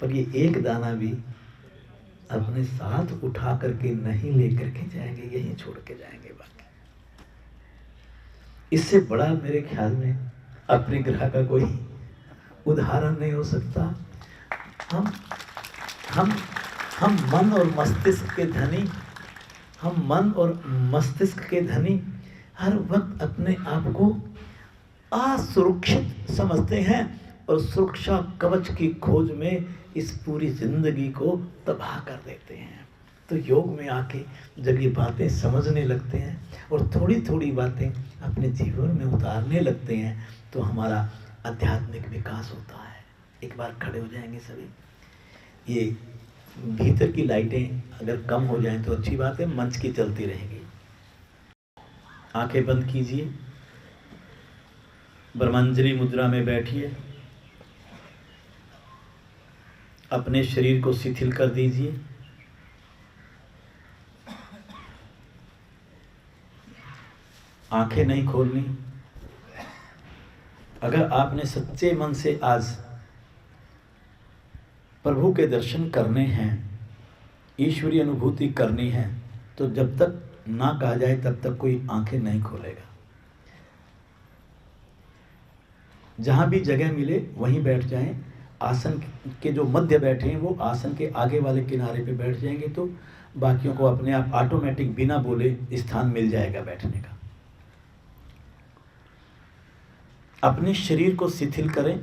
पर ये एक दाना भी अपने साथ उठा करके नहीं लेकर के जाएंगे, यहीं छोड़ के जाएंगे। बाकी इससे बड़ा मेरे ख्याल में अपने ग्रह का कोई उदाहरण नहीं हो सकता। हम मन और मस्तिष्क के धनी, हम मन और मस्तिष्क के धनी हर वक्त अपने आप को असुरक्षित समझते हैं, और सुरक्षा कवच की खोज में इस पूरी जिंदगी को तबाह कर देते हैं। तो योग में आके जब ये बातें समझने लगते हैं और थोड़ी थोड़ी बातें अपने जीवन में उतारने लगते हैं, तो हमारा आध्यात्मिक विकास होता है। एक बार खड़े हो जाएंगे सभी। ये भीतर की लाइटें अगर कम हो जाएं तो अच्छी बात है, मंच की चलती रहेगी। आंखें बंद कीजिए, ब्रह्मांजलि मुद्रा में बैठिए, अपने शरीर को शिथिल कर दीजिए। आंखें नहीं खोलनी। अगर आपने सच्चे मन से आज प्रभु के दर्शन करने हैं, ईश्वरीय अनुभूति करनी है, तो जब तक ना कहा जाए तब तक कोई आंखें नहीं खोलेगा। जहां भी जगह मिले वहीं बैठ जाएं। आसन के जो मध्य बैठे हैं वो आसन के आगे वाले किनारे पे बैठ जाएंगे, तो बाकियों को अपने आप ऑटोमेटिक बिना बोले स्थान मिल जाएगा बैठने का। अपने शरीर को शिथिल करें।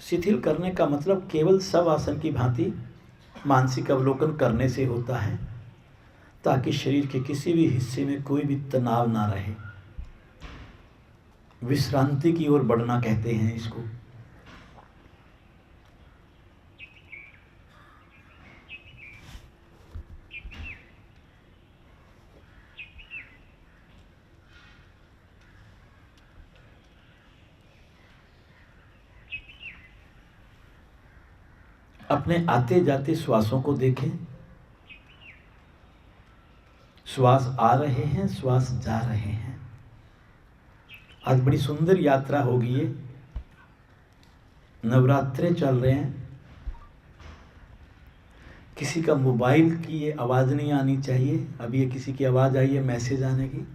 शिथिल करने का मतलब केवल सब आसन की भांति मानसिक अवलोकन करने से होता है, ताकि शरीर के किसी भी हिस्से में कोई भी तनाव ना रहे। विश्रांति की ओर बढ़ना कहते हैं इसको। अपने आते जाते श्वासों को देखें। श्वास आ रहे हैं, श्वास जा रहे हैं। आज बड़ी सुंदर यात्रा होगी ये। नवरात्रे चल रहे हैं। किसी का मोबाइल की ये आवाज़ नहीं आनी चाहिए। अभी ये किसी की आवाज़ आई है मैसेज आने की,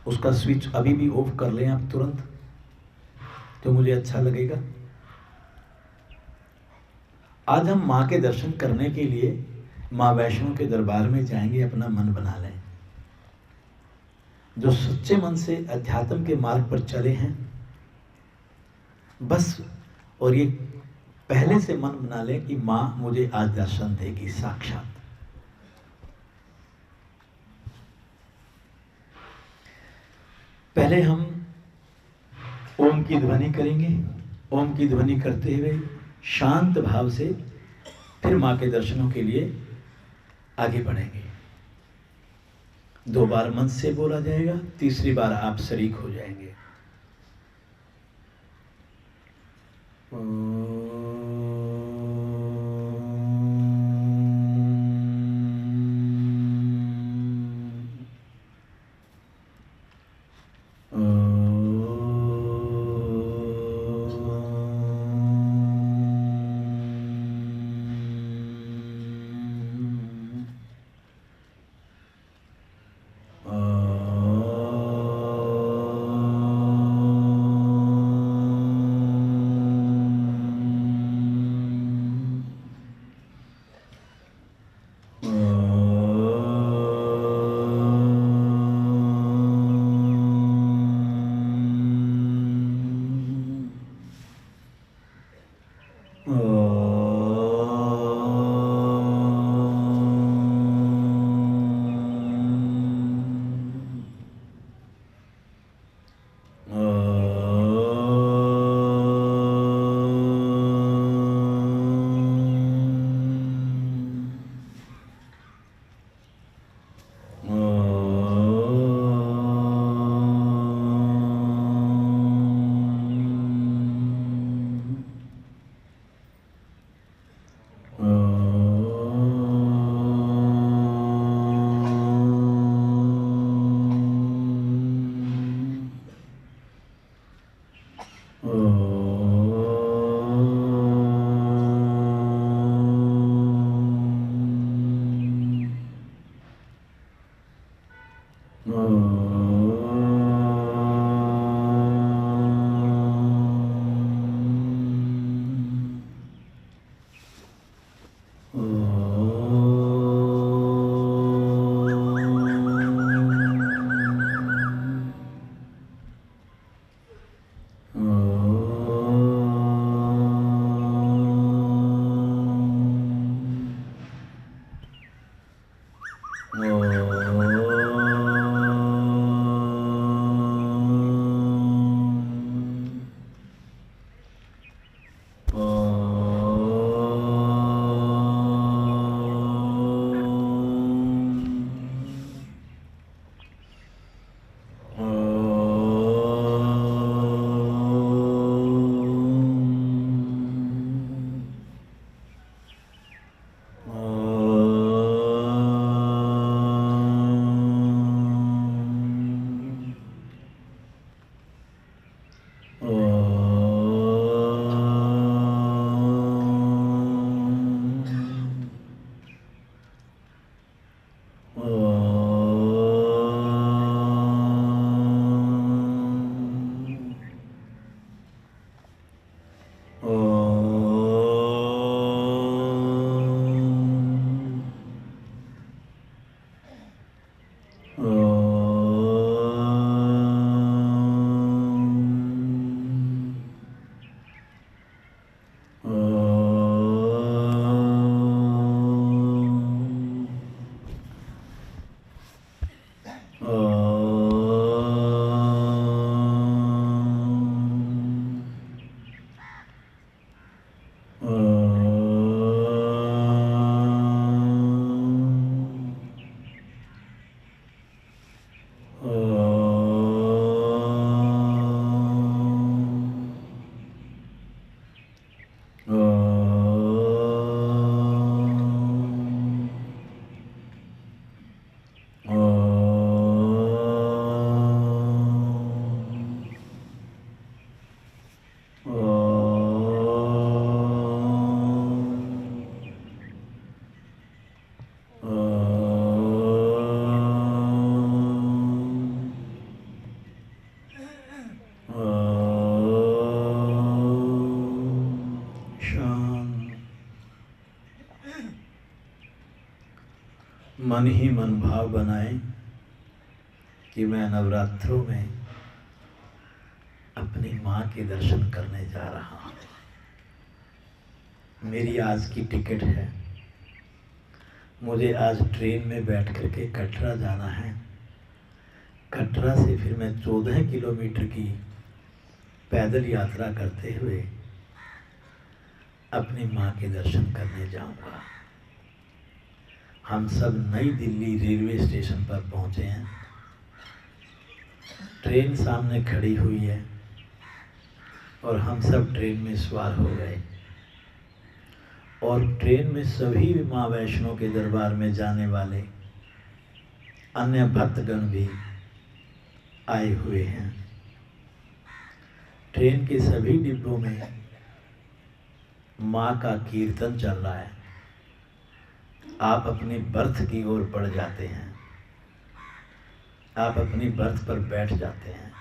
उसका स्विच अभी भी ऑफ कर लें आप तुरंत, तो मुझे अच्छा लगेगा। आज हम माँ के दर्शन करने के लिए माँ वैष्णो के दरबार में जाएंगे। अपना मन बना लें। जो सच्चे मन से अध्यात्म के मार्ग पर चले हैं बस, और ये पहले से मन बना लें कि माँ मुझे आज दर्शन देगी साक्षात। पहले हम ओम की ध्वनि करेंगे। ओम की ध्वनि करते हुए शांत भाव से फिर माँ के दर्शनों के लिए आगे बढ़ेंगे। 2 बार मन से बोला जाएगा, तीसरी बार आप शरीक हो जाएंगे। मन ही मन भाव बनाए कि मैं नवरात्रों में अपनी माँ के दर्शन करने जा रहा हूँ। मेरी आज की टिकट है, मुझे आज ट्रेन में बैठ करके कटरा जाना है। कटरा से फिर मैं 14 किलोमीटर की पैदल यात्रा करते हुए अपनी माँ के दर्शन करने जाऊंगा। हम सब नई दिल्ली रेलवे स्टेशन पर पहुंचे हैं। ट्रेन सामने खड़ी हुई है। और हम सब ट्रेन में सवार हो गए और ट्रेन में सभी माँ वैष्णो के दरबार में जाने वाले अन्य भक्तगण भी आए हुए हैं। ट्रेन के सभी डिब्बों में माँ का कीर्तन चल रहा है। आप अपनी बर्थ की ओर बढ़ जाते हैं, आप अपनी बर्थ पर बैठ जाते हैं,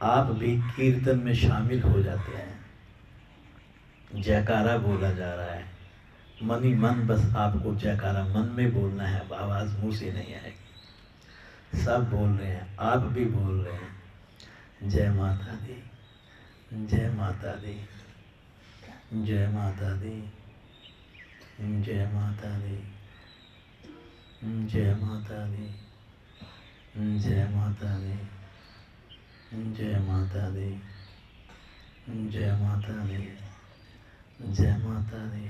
आप भी कीर्तन में शामिल हो जाते हैं। जयकारा बोला जा रहा है, मन ही मन बस आपको जयकारा मन में बोलना है, आवाज़ मुंह से नहीं आएगी। सब बोल रहे हैं, आप भी बोल रहे हैं। जय माता दी, जय माता दी, जय माता दी, जय माता दी, जय माता दी, जय माता दी, जय माता दी, जय माता दी, जय माता दी।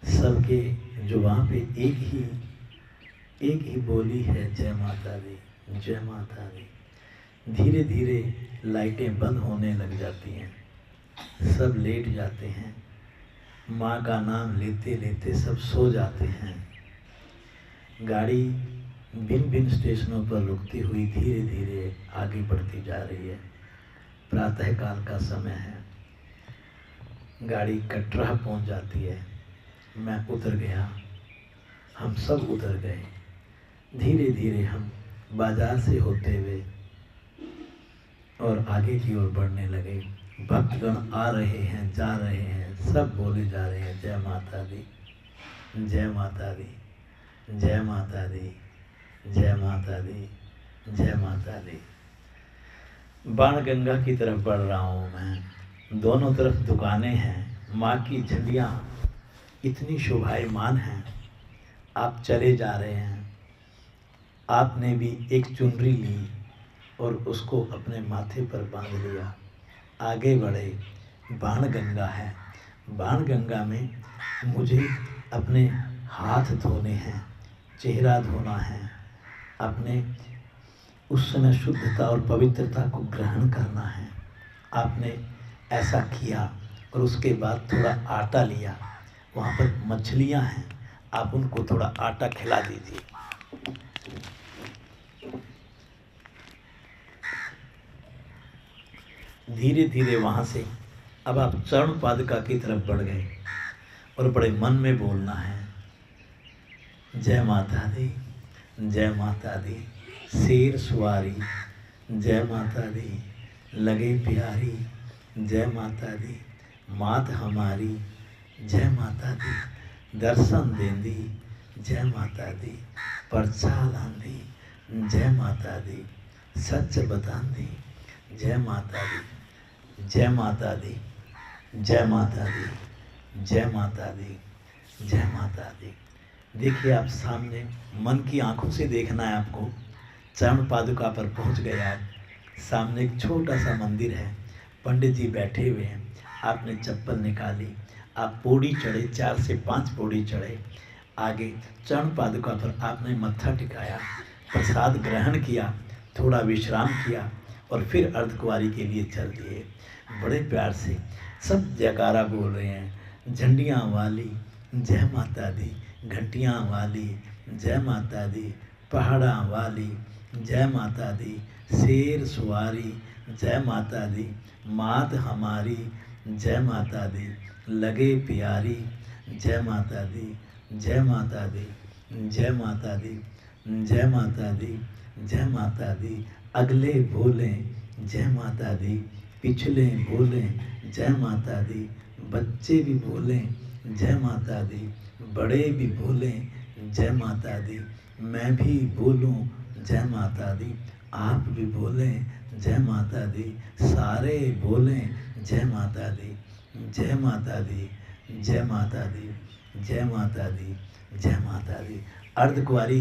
सबके जुबान पे एक ही बोली है, जय माता दी, जय माता दी। धीरे धीरे लाइटें बंद होने लग जाती हैं, सब लेट जाते हैं, माँ का नाम लेते लेते सब सो जाते हैं। गाड़ी भिन्न भिन्न स्टेशनों पर रुकती हुई धीरे धीरे आगे बढ़ती जा रही है। प्रातःकाल का समय है, गाड़ी कटरा पहुंच जाती है। मैं उतर गया, हम सब उतर गए। धीरे धीरे हम बाजार से होते हुए और आगे की ओर बढ़ने लगे। भक्तगण आ रहे हैं, जा रहे हैं, सब बोले जा रहे हैं, जय माता दी, जय माता दी, जय माता दी, जय माता दी, जय माता दी। बाणगंगा की तरफ बढ़ रहा हूँ मैं। दोनों तरफ दुकानें हैं, माँ की झंडियाँ इतनी शोभायमान हैं। आप चले जा रहे हैं, आपने भी एक चुनरी ली और उसको अपने माथे पर बांध लिया। आगे बढ़े, बाणगंगा है। बाणगंगा में मुझे अपने हाथ धोने हैं, चेहरा धोना है, अपने उस समय शुद्धता और पवित्रता को ग्रहण करना है। आपने ऐसा किया और उसके बाद थोड़ा आटा लिया। वहाँ पर मछलियाँ हैं, आप उनको थोड़ा आटा खिला दीजिए। धीरे धीरे वहाँ से अब आप चरण पादुका की तरफ बढ़ गए और बड़े मन में बोलना है, जय माता दी, जय माता दी, शेर सवारी, जय माता दी, लगे प्यारी, जय माता दी, मात हमारी, जय माता दी, दर्शन देंदी, जय माता दी, परछा लांदी, जय माता दी, सच बतांदी, जय माता दी, जय माता दी, जय माता दी, जय माता दी, जय माता दी। देखिए आप सामने, मन की आंखों से देखना है आपको। चरण पादुका पर पहुंच गए आप। सामने एक छोटा सा मंदिर है, पंडित जी बैठे हुए हैं। आपने चप्पल निकाली, आप पौड़ी चढ़े, 4 से 5 पौड़ी चढ़े। आगे चरण पादुका पर आपने मत्था टिकाया, प्रसाद ग्रहण किया, थोड़ा विश्राम किया और फिर अर्धकुंवारी के लिए चल दिए। बड़े प्यार से सब जयकारा बोल रहे हैं, झंडियाँ वाली, जय माता दी, घंटियाँ वाली, जय माता दी, पहाड़ा वाली, जय माता दी, शेर सवारी, जय माता दी, मात हमारी, जय माता दी, लगे प्यारी, जय माता दी, जय माता दी, जय माता दी, जय माता दी, जय माता दी। अगले बोले जय माता दी, पिछले बोले जय माता दी, बच्चे भी बोले जय माता दी, बड़े भी बोले जय माता दी, मैं भी बोलूं जय माता दी, आप भी बोले जय माता दी, सारे बोले जय माता दी, जय माता दी, जय माता दी, जय माता दी, जय माता दी। अर्धकुंवारी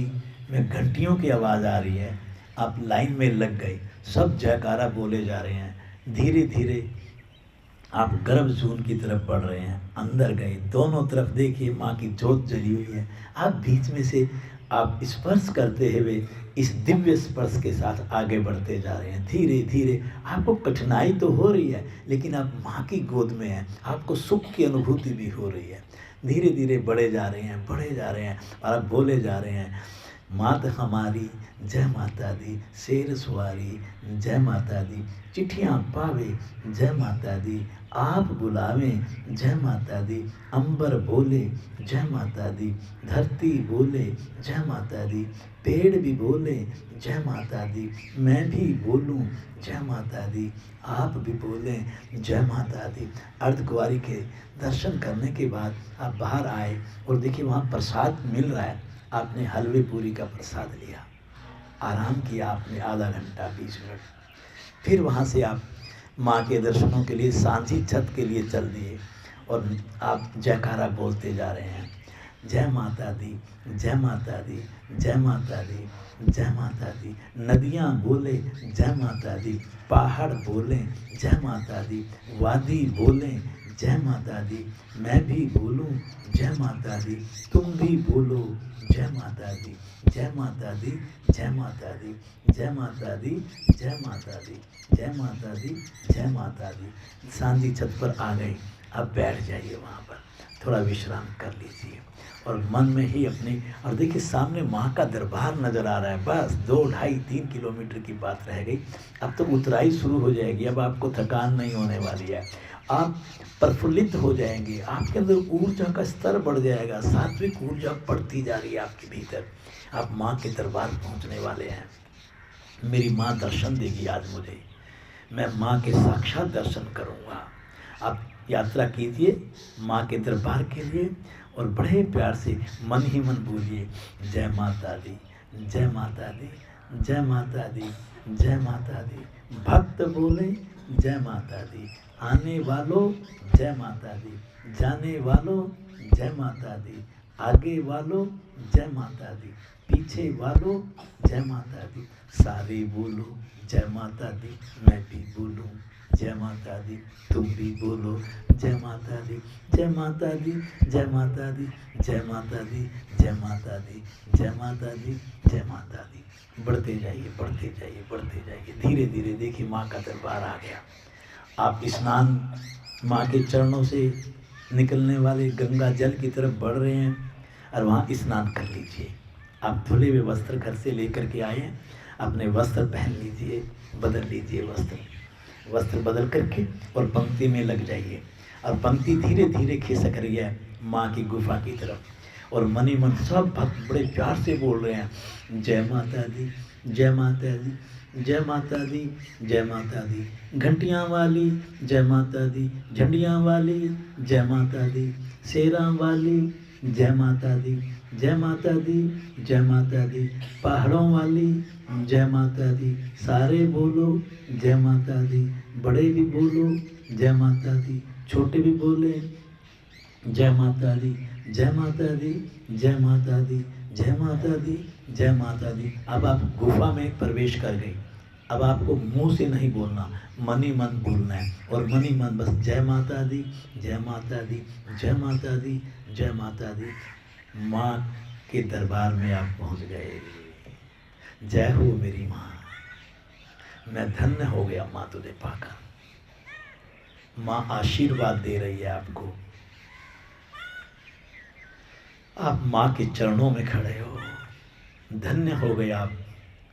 में घंटियों की आवाज़ आ रही है, आप लाइन में लग गए, सब जयकारा बोले जा रहे हैं। धीरे धीरे आप गर्भ जून की तरफ बढ़ रहे हैं, अंदर गए। दोनों तरफ देखिए माँ की जोत जली हुई है। आप बीच में से आप स्पर्श करते हुए इस दिव्य स्पर्श के साथ आगे बढ़ते जा रहे हैं। धीरे धीरे आपको कठिनाई तो हो रही है, लेकिन आप माँ की गोद में हैं, आपको सुख की अनुभूति भी हो रही है। धीरे धीरे बढ़े जा रहे हैं, बढ़े जा रहे हैं, और आप बोले जा रहे हैं, मात हमारी जय माता दी, शेर सवारी जय माता दी, चिट्ठियाँ पावे जय माता दी, आप बुलावें जय माता दी, अंबर बोले जय माता दी, धरती बोले जय माता दी, पेड़ भी बोले जय माता दी, मैं भी बोलूं जय माता दी, आप भी बोलें जय माता दी। अर्धकुंवारी के दर्शन करने के बाद आप बाहर आए और देखिए वहाँ प्रसाद मिल रहा है। आपने हलवे पूरी का प्रसाद लिया, आराम किया आपने आधा घंटा 20 मिनट। फिर वहाँ से आप माँ के दर्शनों के लिए सांझी छत के लिए चल दिए और आप जयकारा बोलते जा रहे हैं, जय माता दी, जय माता दी, जय माता दी, जय माता दी। नदियाँ बोले जय माता दी, पहाड़ बोले जय माता दी, वादी बोले जय माता दी, मैं भी बोलूं जय माता दी, तुम भी बोलो जय माता दी, जय माता दी, जय माता दी, जय माता दी, जय माता दी, जय माता दी, जय माता दी। सांझी छत पर आ गए, अब बैठ जाइए वहाँ पर, थोड़ा विश्राम कर लीजिए और मन में ही अपनी, और देखिए सामने माँ का दरबार नज़र आ रहा है। बस 2, 2.5, 3 किलोमीटर की बात रह गई, अब तो उतराई शुरू हो जाएगी। अब आपको थकान नहीं होने वाली है, आप प्रफुल्लित हो जाएंगे, आपके अंदर ऊर्जा का स्तर बढ़ जाएगा, सात्विक ऊर्जा बढ़ती जा रही है आपके भीतर। आप माँ के दरबार पहुँचने वाले हैं। मेरी माँ दर्शन देगी आज मुझे, मैं माँ के साक्षात दर्शन करूँगा। आप यात्रा कीजिए माँ के दरबार के लिए और बड़े प्यार से मन ही मन बोलिए, जय माता दी, जय माता दी, जय माता दी, जय माता दी। भक्त बोले जय माता दी, आने वालों जय माता दी, जाने वालों जय माता दी, आगे वालों जय माता दी, पीछे वालों जय माता दी। सारे बोलो जय माता दी, मैं भी बोलूं जय माता दी, तुम भी बोलो जय माता दी, जय माता दी, जय माता दी, जय माता दी, जय माता दी, जय माता दी, जय माता दी। बढ़ते जाइए, बढ़ते जाइए, बढ़ते जाइए। धीरे धीरे देखिए माँ का दरबार आ गया। आप स्नान माँ के चरणों से निकलने वाले गंगा जल की तरफ बढ़ रहे हैं और वहाँ स्नान कर लीजिए। आप धुले हुए वस्त्र घर से लेकर के आए हैं, अपने वस्त्र पहन लीजिए, बदल लीजिए वस्त्र बदल करके और पंक्ति में लग जाइए। और पंक्ति धीरे धीरे खिसक रही है माँ की गुफा की तरफ और मनी मन सब भक्त बड़े प्यार से बोल रहे हैं, जय माता दी, जय माता दी, जय माता दी, जय माता दी। घंटियाँ वाली जय माता दी, झंडियाँ वाली जय माता दी, शेरां वाली जय माता दी, जय माता दी, जय माता दी। पहाड़ों वाली जय माता दी, सारे बोलो जय माता दी, बड़े भी बोलो जय माता दी, छोटे भी बोले जय माता दी, जय माता दी, जय माता दी, जय माता दी, जय माता दी। अब आप गुफा में प्रवेश कर गई। अब आपको मुंह से नहीं बोलना, मन ही मन बोलना है और मन ही मन बस जय माता दी, जय माता दी, जय माता दी, जय माता दी। माँ के दरबार में आप पहुँच गए। जय हो मेरी माँ, मैं धन्य हो गया माँ तुझे पाकर। माँ आशीर्वाद दे रही है आपको। आप माँ के चरणों में खड़े हो, धन्य हो गए आप।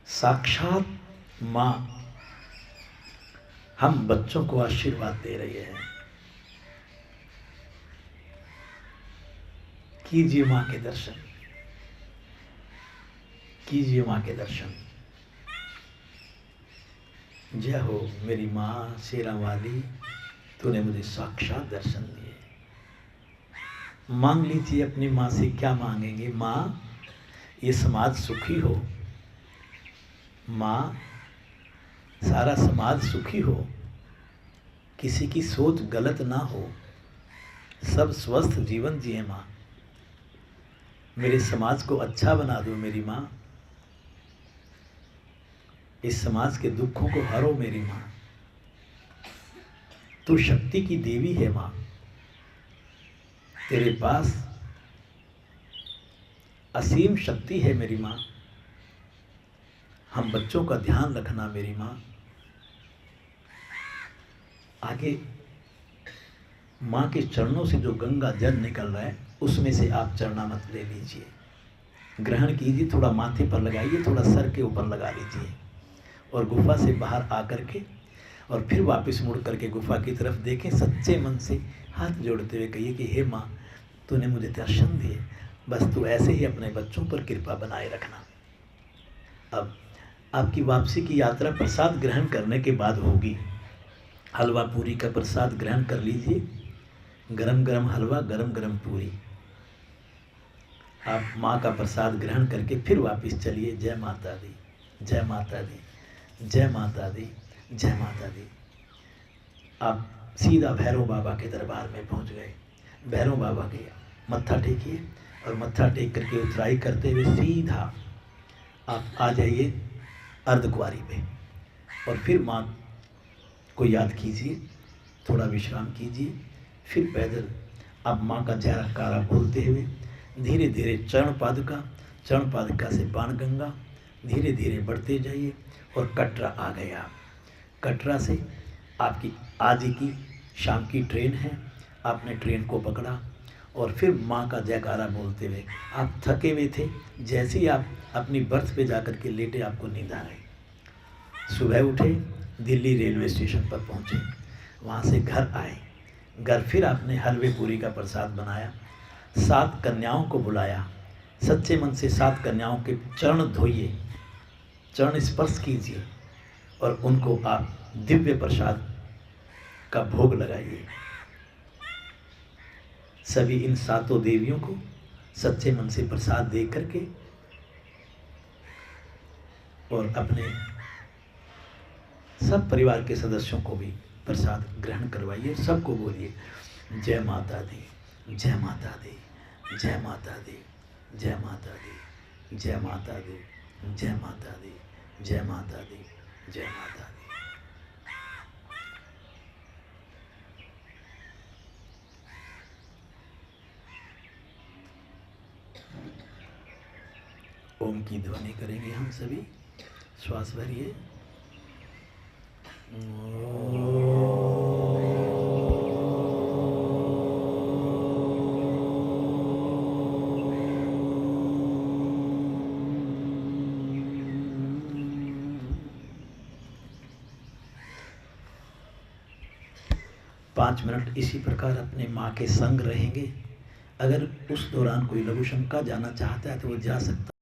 साक्षात माँ हम बच्चों को आशीर्वाद दे रही है। कीजिए माँ के दर्शन, कीजिए माँ के दर्शन। जय हो मेरी माँ शेरा वाली, तूने मुझे साक्षात दर्शन दिए। मांग लीजिए अपनी माँ से, क्या मांगेंगे? माँ ये समाज सुखी हो, माँ सारा समाज सुखी हो, किसी की सोच गलत ना हो, सब स्वस्थ जीवन जिए माँ। मेरे समाज को अच्छा बना दो मेरी माँ, इस समाज के दुखों को हरो मेरी माँ। तू शक्ति की देवी है माँ, तेरे पास असीम शक्ति है मेरी माँ, हम बच्चों का ध्यान रखना मेरी माँ। आगे माँ के चरणों से जो गंगा जल निकल रहा है उसमें से आप चरणामृत ले लीजिए, ग्रहण कीजिए, थोड़ा माथे पर लगाइए, थोड़ा सर के ऊपर लगा लीजिए और गुफा से बाहर आकर के और फिर वापस मुड़ करके गुफा की तरफ देखें। सच्चे मन से हाथ जोड़ते हुए कहिए कि हे माँ, तूने मुझे दर्शन दिए, बस तू ऐसे ही अपने बच्चों पर कृपा बनाए रखना। अब आपकी वापसी की यात्रा प्रसाद ग्रहण करने के बाद होगी। हलवा पूरी का प्रसाद ग्रहण कर लीजिए, गरम गरम हलवा, गरम गरम पूरी। आप माँ का प्रसाद ग्रहण करके फिर वापस चलिए। जय माता दी, जय माता दी, जय माता दी, जय माता दी। आप सीधा भैरव बाबा के दरबार में पहुंच गए। भैरव बाबा के मत्था टेकिए और मत्था टेक करके उतराई करते हुए सीधा आप आ जाइए अर्धकुंवारी पे और फिर माँ को याद कीजिए, थोड़ा विश्राम कीजिए, फिर पैदल आप माँ का जयकारा बोलते हुए धीरे धीरे चरण पादुका से बाणगंगा धीरे धीरे बढ़ते जाइए और कटरा आ गए। आप कटरा से आपकी आज की शाम की ट्रेन है, आपने ट्रेन को पकड़ा और फिर माँ का जयकारा बोलते हुए आप थके हुए थे, जैसे ही आप अपनी बर्थ पे जाकर के लेटे आपको नींद आ गई। सुबह उठे, दिल्ली रेलवे स्टेशन पर पहुँचे, वहाँ से घर आए। घर फिर आपने हलवे पूरी का प्रसाद बनाया, 7 कन्याओं को बुलाया, सच्चे मन से 7 कन्याओं के चरण धोइए, चरण स्पर्श कीजिए और उनको आप दिव्य प्रसाद का भोग लगाइए। सभी इन 7 देवियों को सच्चे मन से प्रसाद दे करके और अपने सब परिवार के सदस्यों को भी प्रसाद ग्रहण करवाइए। सबको बोलिए जय माता दी, जय माता दी, जय माता दी, जय माता दी, जय माता दी, जय माता दी, जय माता दी, जय माता दी। ओम की ध्वनि करेंगे हम सभी। श्वास भरिए। पाँच मिनट इसी प्रकार अपने माँ के संग रहेंगे। अगर उस दौरान कोई लघु शंका जाना चाहता है तो वो जा सकता है।